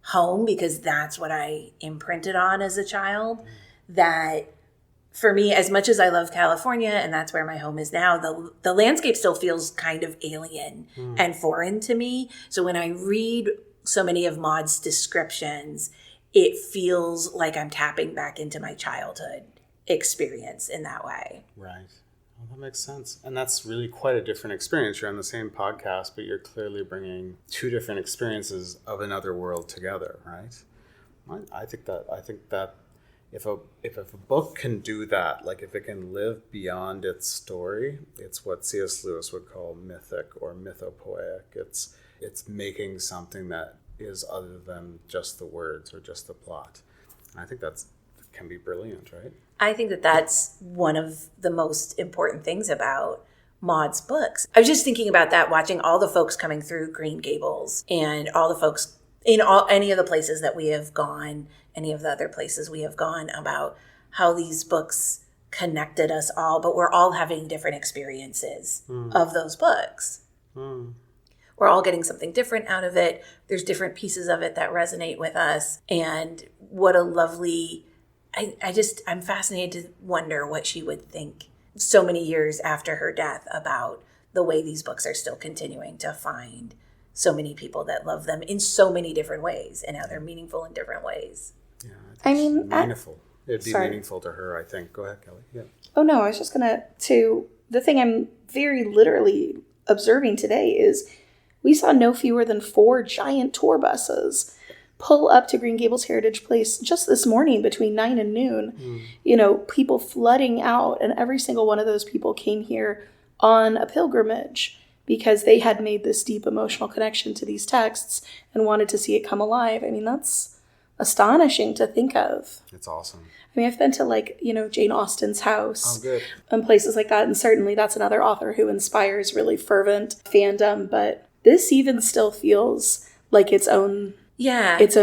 home because that's what I imprinted on as a child. That for me, as much as I love California and that's where my home is now, the landscape still feels kind of alien and foreign to me. So when I read so many of Maud's descriptions, it feels like I'm tapping back into my childhood experience in that way. Right. Well, that makes sense. And that's really quite a different experience. You're on the same podcast, but you're clearly bringing two different experiences of another world together, right? I think that if a book can do that, like if it can live beyond its story, it's what C.S. Lewis would call mythic or mythopoeic. It's making something that is other than just the words or just the plot. And I think that can be brilliant, right? I think that that's one of the most important things about Maud's books. I was just thinking about that, watching all the folks coming through Green Gables and all the folks in any of the places that we have gone, any of the other places we have gone, about how these books connected us all, but we're all having different experiences of those books. We're all getting something different out of it. There's different pieces of it that resonate with us. And what a lovely, I'm fascinated to wonder what she would think so many years after her death about the way these books are still continuing to find so many people that love them in so many different ways and how they're meaningful in different ways. Yeah, I mean, meaningful. It'd be meaningful to her, I think. Go ahead, Kelly. Yeah. Oh, no, I was just going to the thing I'm very literally observing today is we saw no fewer than 4 giant tour buses pull up to Green Gables Heritage Place just this morning between 9 and noon. You know, people flooding out, and every single one of those people came here on a pilgrimage because they had made this deep emotional connection to these texts and wanted to see it come alive. I mean, that's astonishing to think of. It's awesome. I mean, I've been to Jane Austen's house good. And places like that. And certainly that's another author who inspires really fervent fandom. But this even still feels like its own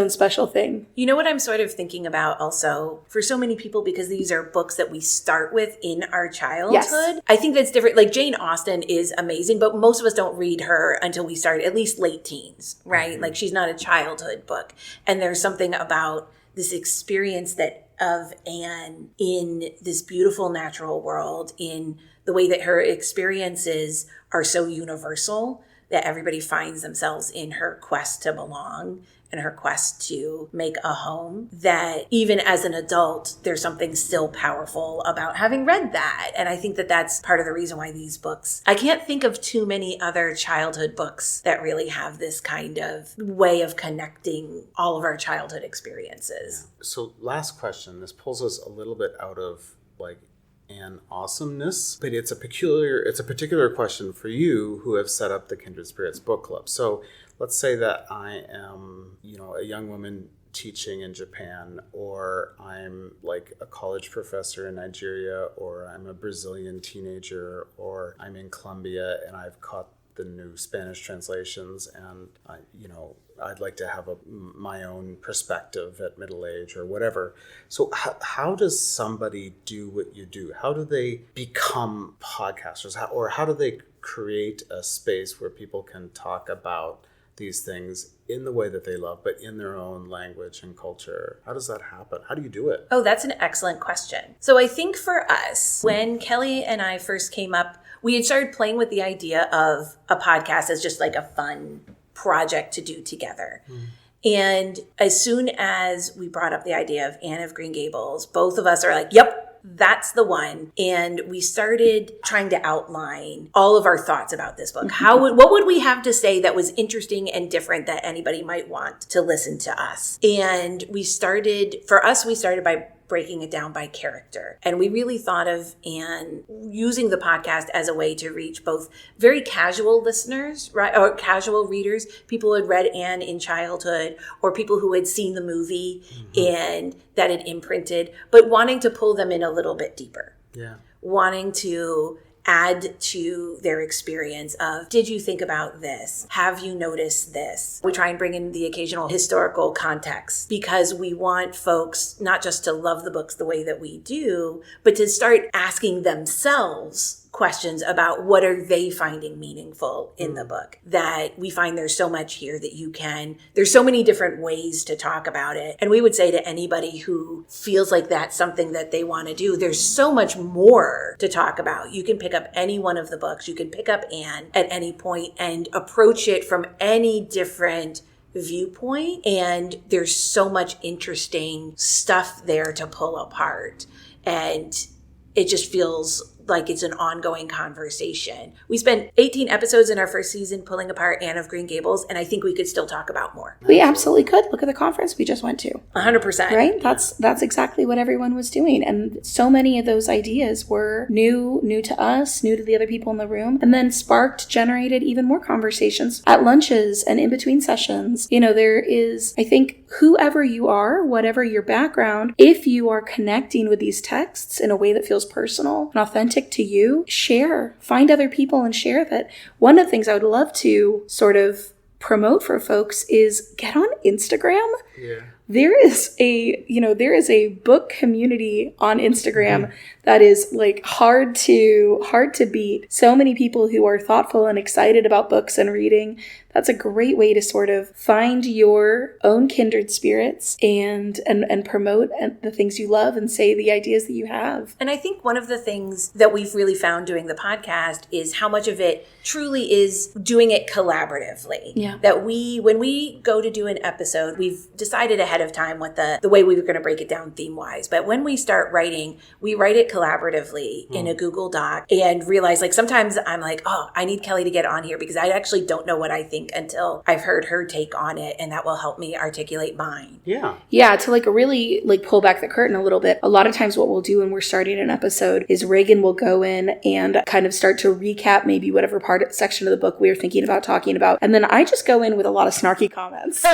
special thing. You know what I'm sort of thinking about also for so many people, because these are books that we start with in our childhood. Yes. I think that's different. Like Jane Austen is amazing, but most of us don't read her until we start at least late teens, right? Like she's not a childhood book. And there's something about this experience of Anne in this beautiful natural world, in the way that her experiences are so universal that everybody finds themselves in her quest to belong and her quest to make a home, that even as an adult, there's something still powerful about having read that. And I think that that's part of the reason why these books, I can't think of too many other childhood books that really have this kind of way of connecting all of our childhood experiences. So last question, this pulls us a little bit out of like an awesomeness, but it's a particular question for you who have set up the Kindred Spirits book club. So let's say that I am, a young woman teaching in Japan, or I'm like a college professor in Nigeria, or I'm a Brazilian teenager, or I'm in Colombia and I've caught the new Spanish translations, and I'd like to have my own perspective at middle age or whatever. So how does somebody do what you do? How do they become podcasters? How do they create a space where people can talk about these things in the way that they love, but in their own language and culture? How does that happen? How do you do it? Oh, that's an excellent question. So I think for us, when Kelly and I first came up, we had started playing with the idea of a podcast as just like a fun project to do together. And as soon as we brought up the idea of Anne of Green Gables, both of us are like, yep, that's the one. And we started trying to outline all of our thoughts about this book. What would we have to say that was interesting and different that anybody might want to listen to us? And we started by breaking it down by character. And we really thought of Anne using the podcast as a way to reach both very casual listeners, right, or casual readers, people who had read Anne in childhood, or people who had seen the movie and that had imprinted, but wanting to pull them in a little bit deeper. Yeah. Wanting to add to their experience of, did you think about this? Have you noticed this? We try and bring in the occasional historical context because we want folks not just to love the books the way that we do, but to start asking themselves questions about what are they finding meaningful in the book. That we find there's so much here that there's so many different ways to talk about it. And we would say to anybody who feels like that's something that they want to do, there's so much more to talk about. You can pick up any one of the books. You can pick up Anne at any point and approach it from any different viewpoint. And there's so much interesting stuff there to pull apart. And it just feels like it's an ongoing conversation. We spent 18 episodes in our first season pulling apart Anne of Green Gables, and I think we could still talk about more. We absolutely could. Look at the conference we just went to. 100%. Right? That's exactly what everyone was doing. And so many of those ideas were new to us, new to the other people in the room, and then generated even more conversations at lunches and in between sessions. There is, I think, whoever you are, whatever your background, if you are connecting with these texts in a way that feels personal and authentic to you, find other people and share that. One of the things I would love to sort of promote for folks is get on Instagram. Yeah. There is a book community on Instagram that is like hard to beat. So many people who are thoughtful and excited about books and reading. That's a great way to sort of find your own kindred spirits and promote the things you love and say the ideas that you have. And I think one of the things that we've really found doing the podcast is how much of it truly is doing it collaboratively. Yeah. That when we go to do an episode, we've decided ahead of time what the way we were going to break it down theme-wise. But when we start writing, we write it collaboratively in a Google Doc and realize, like, sometimes I'm like, oh, I need Kelly to get on here because I actually don't know what I think until I've heard her take on it, and that will help me articulate mine. Yeah, to like really like pull back the curtain a little bit. A lot of times what we'll do when we're starting an episode is Reagan will go in and kind of start to recap maybe whatever section of the book we were thinking about talking about. And then I just go in with a lot of snarky comments.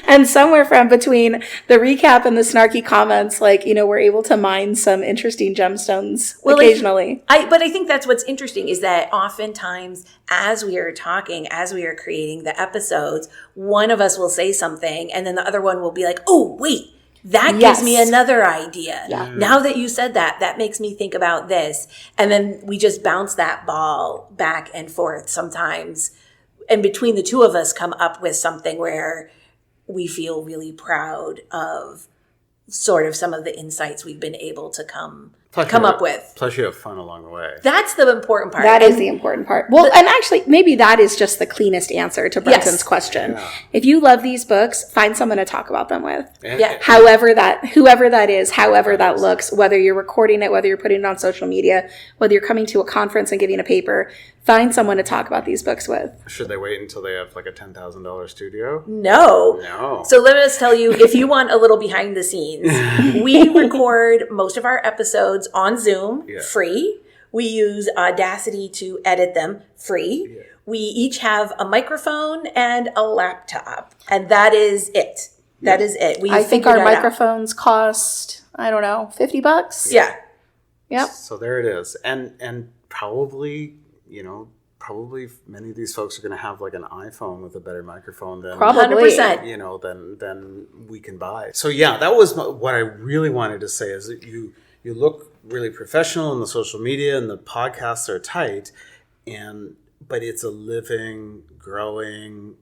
And somewhere from between the recap and the snarky comments, we're able to mine some interesting gemstones occasionally. But I think that's what's interesting is that oftentimes as we are talking, as we are creating the episodes, one of us will say something and then the other one will be like, oh, wait, that gives me another idea. Yeah. Now that you said that makes me think about this. And then we just bounce that ball back and forth sometimes. And between the two of us come up with something where we feel really proud of sort of some of the insights we've been able to come up with. Plus you have fun along the way. That's the important part. That is the important part. Well, and actually, maybe that is just the cleanest answer to Brenton's question. Yeah. If you love these books, find someone to talk about them with. Whoever that is, however that looks, whether you're recording it, whether you're putting it on social media, whether you're coming to a conference and giving a paper, find someone to talk about these books with. Should they wait until they have like a $10,000 studio? No. So let us tell you, if you want a little behind the scenes, we record most of our episodes on Zoom, free. We use Audacity to edit them, free. Yeah. We each have a microphone and a laptop, and that is it. That is it. I think our microphones cost, I don't know, $50? Yeah. Yep. So there it is. And probably many of these folks are going to have like an iPhone with a better microphone than 100%. Than we can buy. So that was what I really wanted to say is that you look really professional in the social media and the podcasts are tight, but it's a living, growing,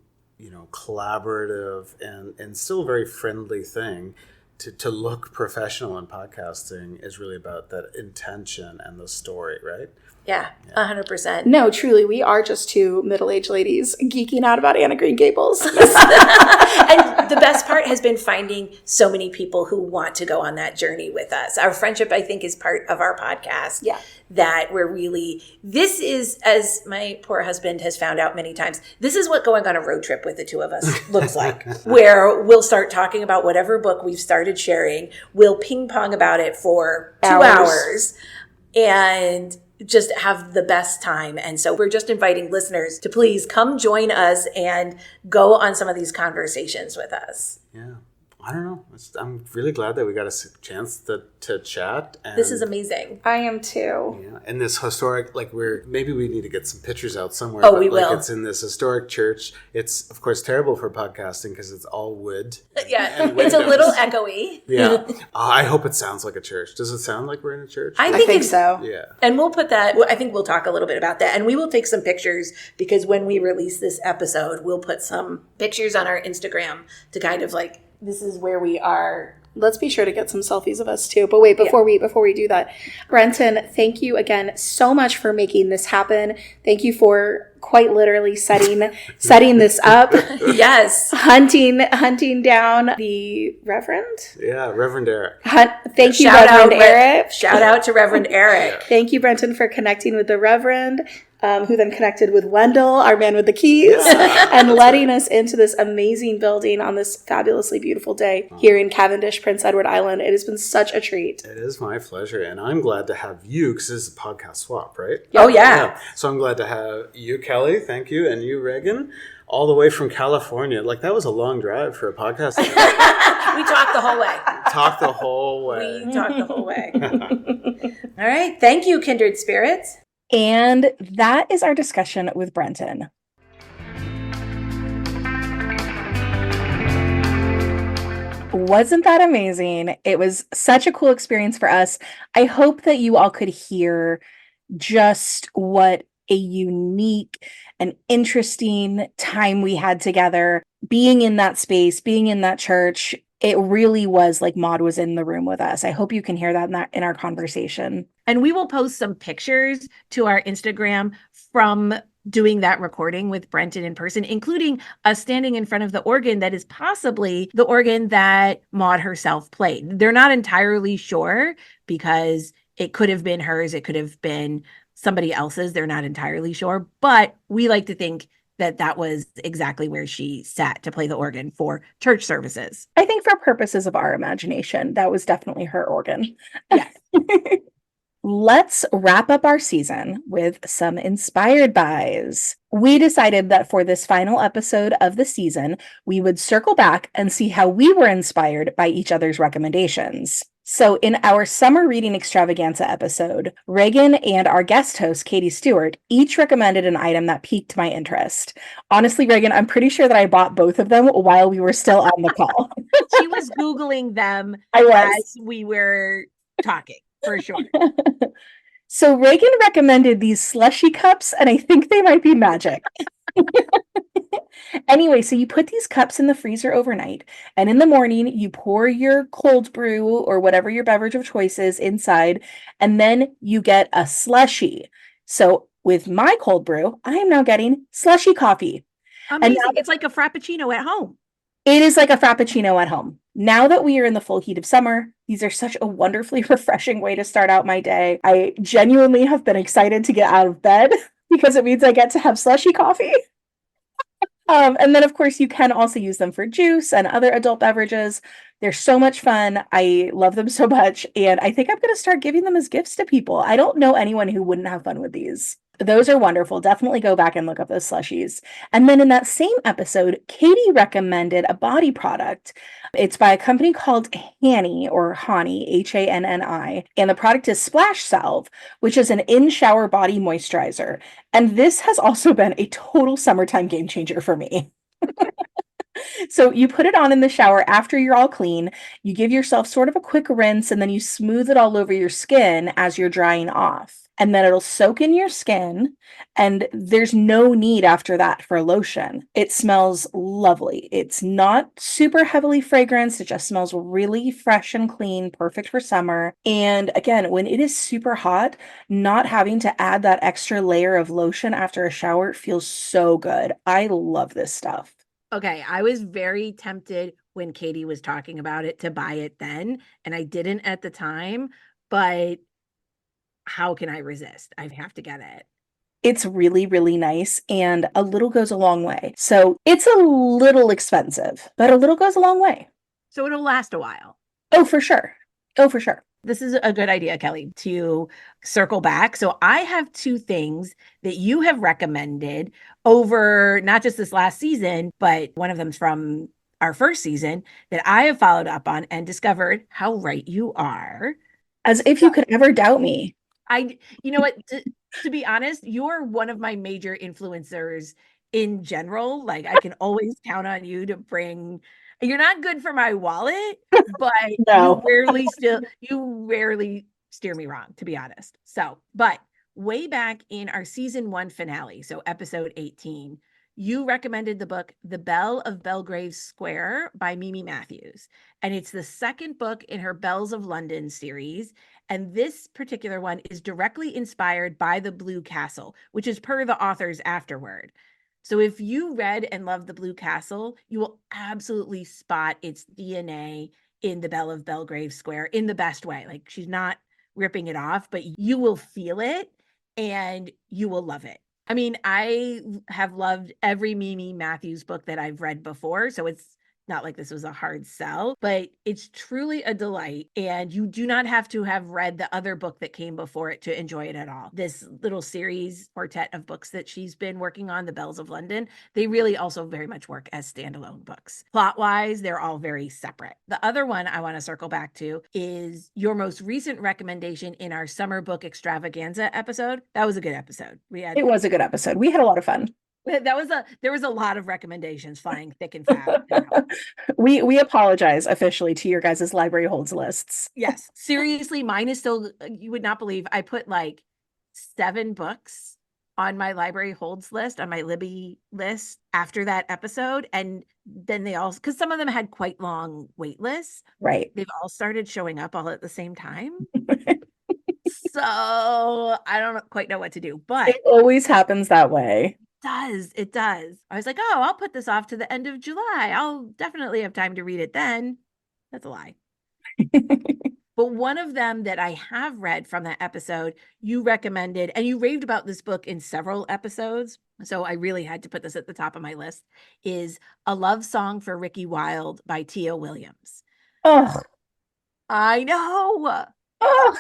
collaborative and still very friendly thing. To look professional in podcasting is really about that intention and the story, right? Yeah, 100%. No, truly, we are just two middle-aged ladies geeking out about Anne of Green Gables. And the best part has been finding so many people who want to go on that journey with us. Our friendship, I think, is part of our podcast. Yeah. That we're really, this is, as my poor husband has found out many times, this is what going on a road trip with the two of us looks like, where we'll start talking about whatever book we've started sharing. We'll ping pong about it for 2 hours and just have the best time. And so we're just inviting listeners to please come join us and go on some of these conversations with us. Yeah. I don't know. I'm really glad that we got a chance to chat. And, This is amazing. I am too. Yeah, and this historic, maybe we need to get some pictures out somewhere. Oh, we will. It's in this historic church. It's, of course, terrible for podcasting because it's all wood. Yeah, it's a little echoey. Yeah. I hope it sounds like a church. Does it sound like we're in a church? I think so. Yeah. And we'll put that, I think we'll talk a little bit about that. And we will take some pictures because when we release this episode, we'll put some pictures on our Instagram to kind of this is where we are. Let's be sure to get some selfies of us too. But wait, before we do that, Brenton, thank you again so much for making this happen. Thank you for quite literally setting this up. Yes. Hunting down the Reverend. Yeah, Reverend Eric. Thank you, Shout Reverend out, Eric. Shout out to Reverend Eric. Thank you, Brenton, for connecting with the Reverend. Who then connected with Wendell, our man with the keys, and letting us into this amazing building on this fabulously beautiful day here in Cavendish, Prince Edward Island. It has been such a treat. It is my pleasure, and I'm glad to have you, because this is a podcast swap, right? Oh, yeah. So I'm glad to have you, Kelly, thank you, and you, Reagan, all the way from California. That was a long drive for a podcast. We talked the whole way. Talked the whole way. We talked the whole way. All right. Thank you, kindred spirits. And that is our discussion with Brenton. Wasn't that amazing? It was such a cool experience for us. I hope that you all could hear just what a unique and interesting time we had together. Being in that space, being in that church, it really was like Maud was in the room with us. I hope you can hear that in our conversation. And we will post some pictures to our Instagram from doing that recording with Brenton in person, including us standing in front of the organ that is possibly the organ that Maud herself played. They're not entirely sure because it could have been hers. It could have been somebody else's. They're not entirely sure. But we like to think that was exactly where she sat to play the organ for church services. I think for purposes of our imagination, that was definitely her organ. Yes. Let's wrap up our season with some inspired buys. We decided that for this final episode of the season, we would circle back and see how we were inspired by each other's recommendations. So in our summer reading extravaganza episode, Reagan and our guest host, Katie Stewart, each recommended an item that piqued my interest. Honestly, Reagan, I'm pretty sure that I bought both of them while we were still on the call. She was Googling them as we were talking, for sure. So Reagan recommended these slushy cups, and I think they might be magic. Anyway, so you put these cups in the freezer overnight, and in the morning you pour your cold brew or whatever your beverage of choice is inside, and then you get a slushie. So with my cold brew, I am now getting slushy coffee. Amazing. It's like a frappuccino at home. It is like a frappuccino at home. Now that we are in the full heat of summer, these are such a wonderfully refreshing way to start out my day. I genuinely have been excited to get out of bed because it means I get to have slushy coffee. And then, of course, you can also use them for juice and other adult beverages. They're so much fun. I love them so much. And I think I'm going to start giving them as gifts to people. I don't know anyone who wouldn't have fun with these. Those are wonderful. Definitely go back and look up those slushies. And then in that same episode, Katie recommended a body product. It's by a company called Hanni or Hani, Hanni. And the product is Splash Salve, which is an in-shower body moisturizer. And this has also been a total summertime game changer for me. So you put it on in the shower after you're all clean. You give yourself sort of a quick rinse, and then you smooth it all over your skin as you're drying off. and then it'll soak in your skin, and there's no need after that for lotion. It smells lovely. It's not super heavily fragranced. It just smells really fresh and clean, perfect for summer. And again, when it is super hot, not having to add that extra layer of lotion after a shower feels so good. I love this stuff. Okay, I was very tempted when Katie was talking about it to buy it then, and I didn't at the time, but how can I resist? I have to get it. It's really, really nice, and a little goes a long way. So it's a little expensive, but a little goes a long way. So it'll last a while. Oh, for sure. Oh, for sure. This is a good idea, Kelly, to circle back. So I have two things that you have recommended over not just this last season, but one of them's from our first season that I have followed up on and discovered how right you are. As if you could ever doubt me. You know what, to be honest, you're one of my major influencers in general. Like I can always count on you to bring, you're not good for my wallet, but No. you rarely steer me wrong, to be honest. So, but way back in our season 1 finale, so episode 18, you recommended the book The Belle of Belgrave Square by Mimi Matthews. And it's the second book in her Bells of London series. And this particular one is directly inspired by the Blue Castle, which is per the author's afterword. So if you read and love the Blue Castle, you will absolutely spot its DNA in the Belle of Belgrave Square in the best way. Like she's not ripping it off, but you will feel it and you will love it. I mean, I have loved every Mimi Matthews book that I've read before, so it's not like this was a hard sell, but it's truly a delight. And you do not have to have read the other book that came before it to enjoy it at all. This little series quartet of books that she's been working on, The Bells of London, they really also very much work as standalone books. Plot-wise, they're all very separate. The other one I want to circle back to is your most recent recommendation in our summer book extravaganza episode. That was a good episode. It was a good episode. We had a lot of fun. There was a lot of recommendations flying thick and fast. We apologize officially to your guys' library holds lists. Yes, seriously, mine is still, you would not believe, I put like 7 books on my library holds list, on my Libby list after that episode. And then they all, because some of them had quite long wait lists. Right. They've all started showing up all at the same time. So I don't quite know what to do, but it always happens that way. It does. I was like, oh, I'll put this off to the end of July. I'll definitely have time to read it then. That's a lie. But one of them that I have read from that episode, you recommended, and you raved about this book in several episodes, so I really had to put this at the top of my list, is A Love Song for Ricky Wilde by Tia Williams. Oh, I know. oh.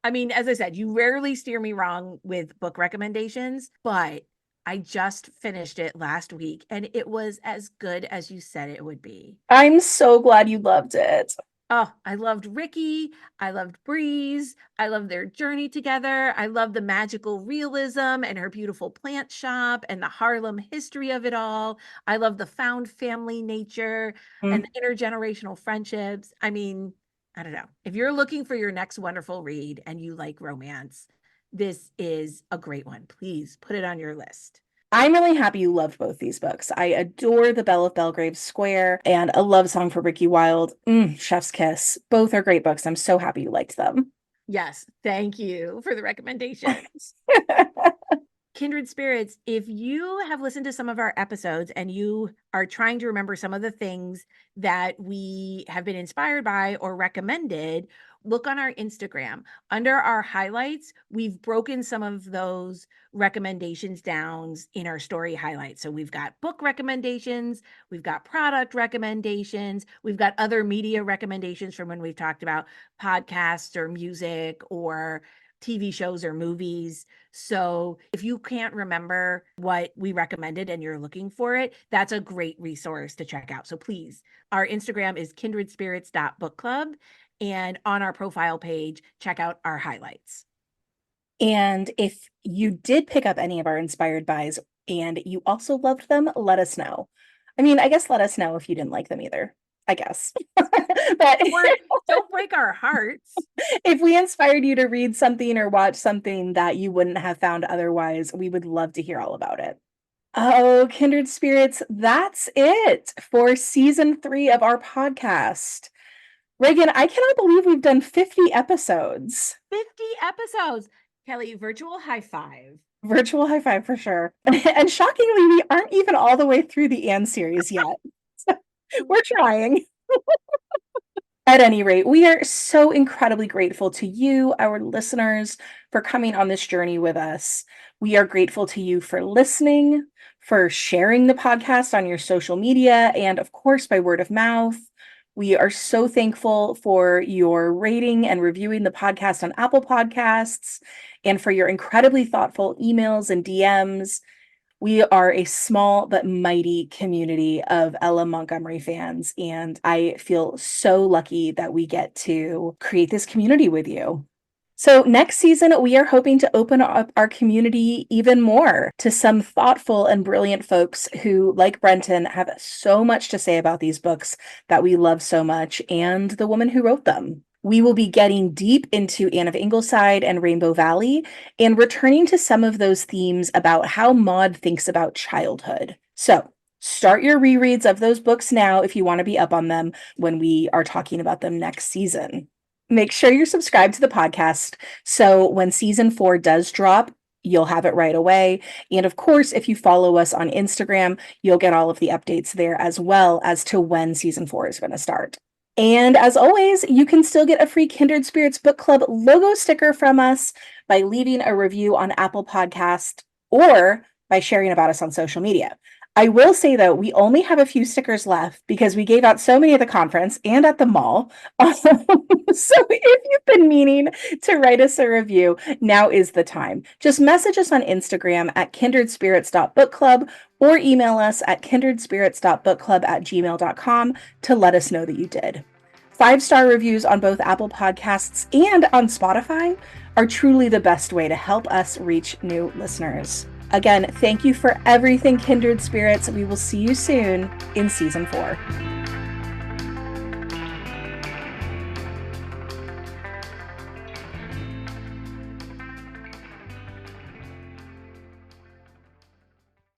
I mean, as I said, you rarely steer me wrong with book recommendations, but I just finished it last week and it was as good as you said it would be. I'm so glad you loved it. Oh, I loved Ricky. I loved Breeze. I loved their journey together. I loved the magical realism and her beautiful plant shop and the Harlem history of it all. I love the found family nature and the intergenerational friendships. I mean, I don't know. If you're looking for your next wonderful read and you like romance, this is a great one. Please put it on your list. I'm really happy you loved both these books. I adore The Belle of Belgrave Square and A Love Song for Ricky Wilde. Chef's Kiss. Both are great books. I'm so happy you liked them. Yes. Thank you for the recommendations. Kindred Spirits, if you have listened to some of our episodes and you are trying to remember some of the things that we have been inspired by or recommended, look on our Instagram. Under our highlights, we've broken some of those recommendations down in our story highlights. So we've got book recommendations, we've got product recommendations, we've got other media recommendations from when we've talked about podcasts or music or TV shows or movies. So if you can't remember what we recommended and you're looking for it, that's a great resource to check out. So please, our Instagram is kindredspirits.bookclub. And on our profile page, check out our highlights. And if you did pick up any of our inspired buys and you also loved them, let us know. I mean, I guess let us know if you didn't like them either. I guess. But Or don't break our hearts. if we inspired you to read something or watch something that you wouldn't have found otherwise, we would love to hear all about it. Oh, kindred spirits, that's it for season 3 of our podcast. Reagan, I cannot believe we've done 50 episodes. 50 episodes. Kelly, virtual high five. Virtual high five for sure. And shockingly, we aren't even all the way through the Anne series yet. We're trying. At any rate, we are so incredibly grateful to you, our listeners, for coming on this journey with us. We are grateful to you for listening, for sharing the podcast on your social media, and of course, by word of mouth. We are so thankful for your rating and reviewing the podcast on Apple Podcasts, and for your incredibly thoughtful emails and DMs. We are a small but mighty community of LM Montgomery fans, and I feel so lucky that we get to create this community with you. So next season, we are hoping to open up our community even more to some thoughtful and brilliant folks who, like Brenton, have so much to say about these books that we love so much, and the woman who wrote them. We will be getting deep into Anne of Ingleside and Rainbow Valley and returning to some of those themes about how Maud thinks about childhood. So start your rereads of those books now if you want to be up on them when we are talking about them next season. Make sure you're subscribed to the podcast so when season 4 does drop, you'll have it right away. And of course, if you follow us on Instagram, you'll get all of the updates there as well as to when season 4 is going to start. And as always, you can still get a free Kindred Spirits Book Club logo sticker from us by leaving a review on Apple Podcast or by sharing about us on social media. I will say, though, we only have a few stickers left because we gave out so many at the conference and at the mall. So if you've been meaning to write us a review, now is the time. Just message us on Instagram at kindredspirits.bookclub or email us at kindredspirits.bookclub@gmail.com to let us know that you did. 5-star reviews on both Apple Podcasts and on Spotify are truly the best way to help us reach new listeners. Again, thank you for everything, Kindred Spirits. We will see you soon in season 4.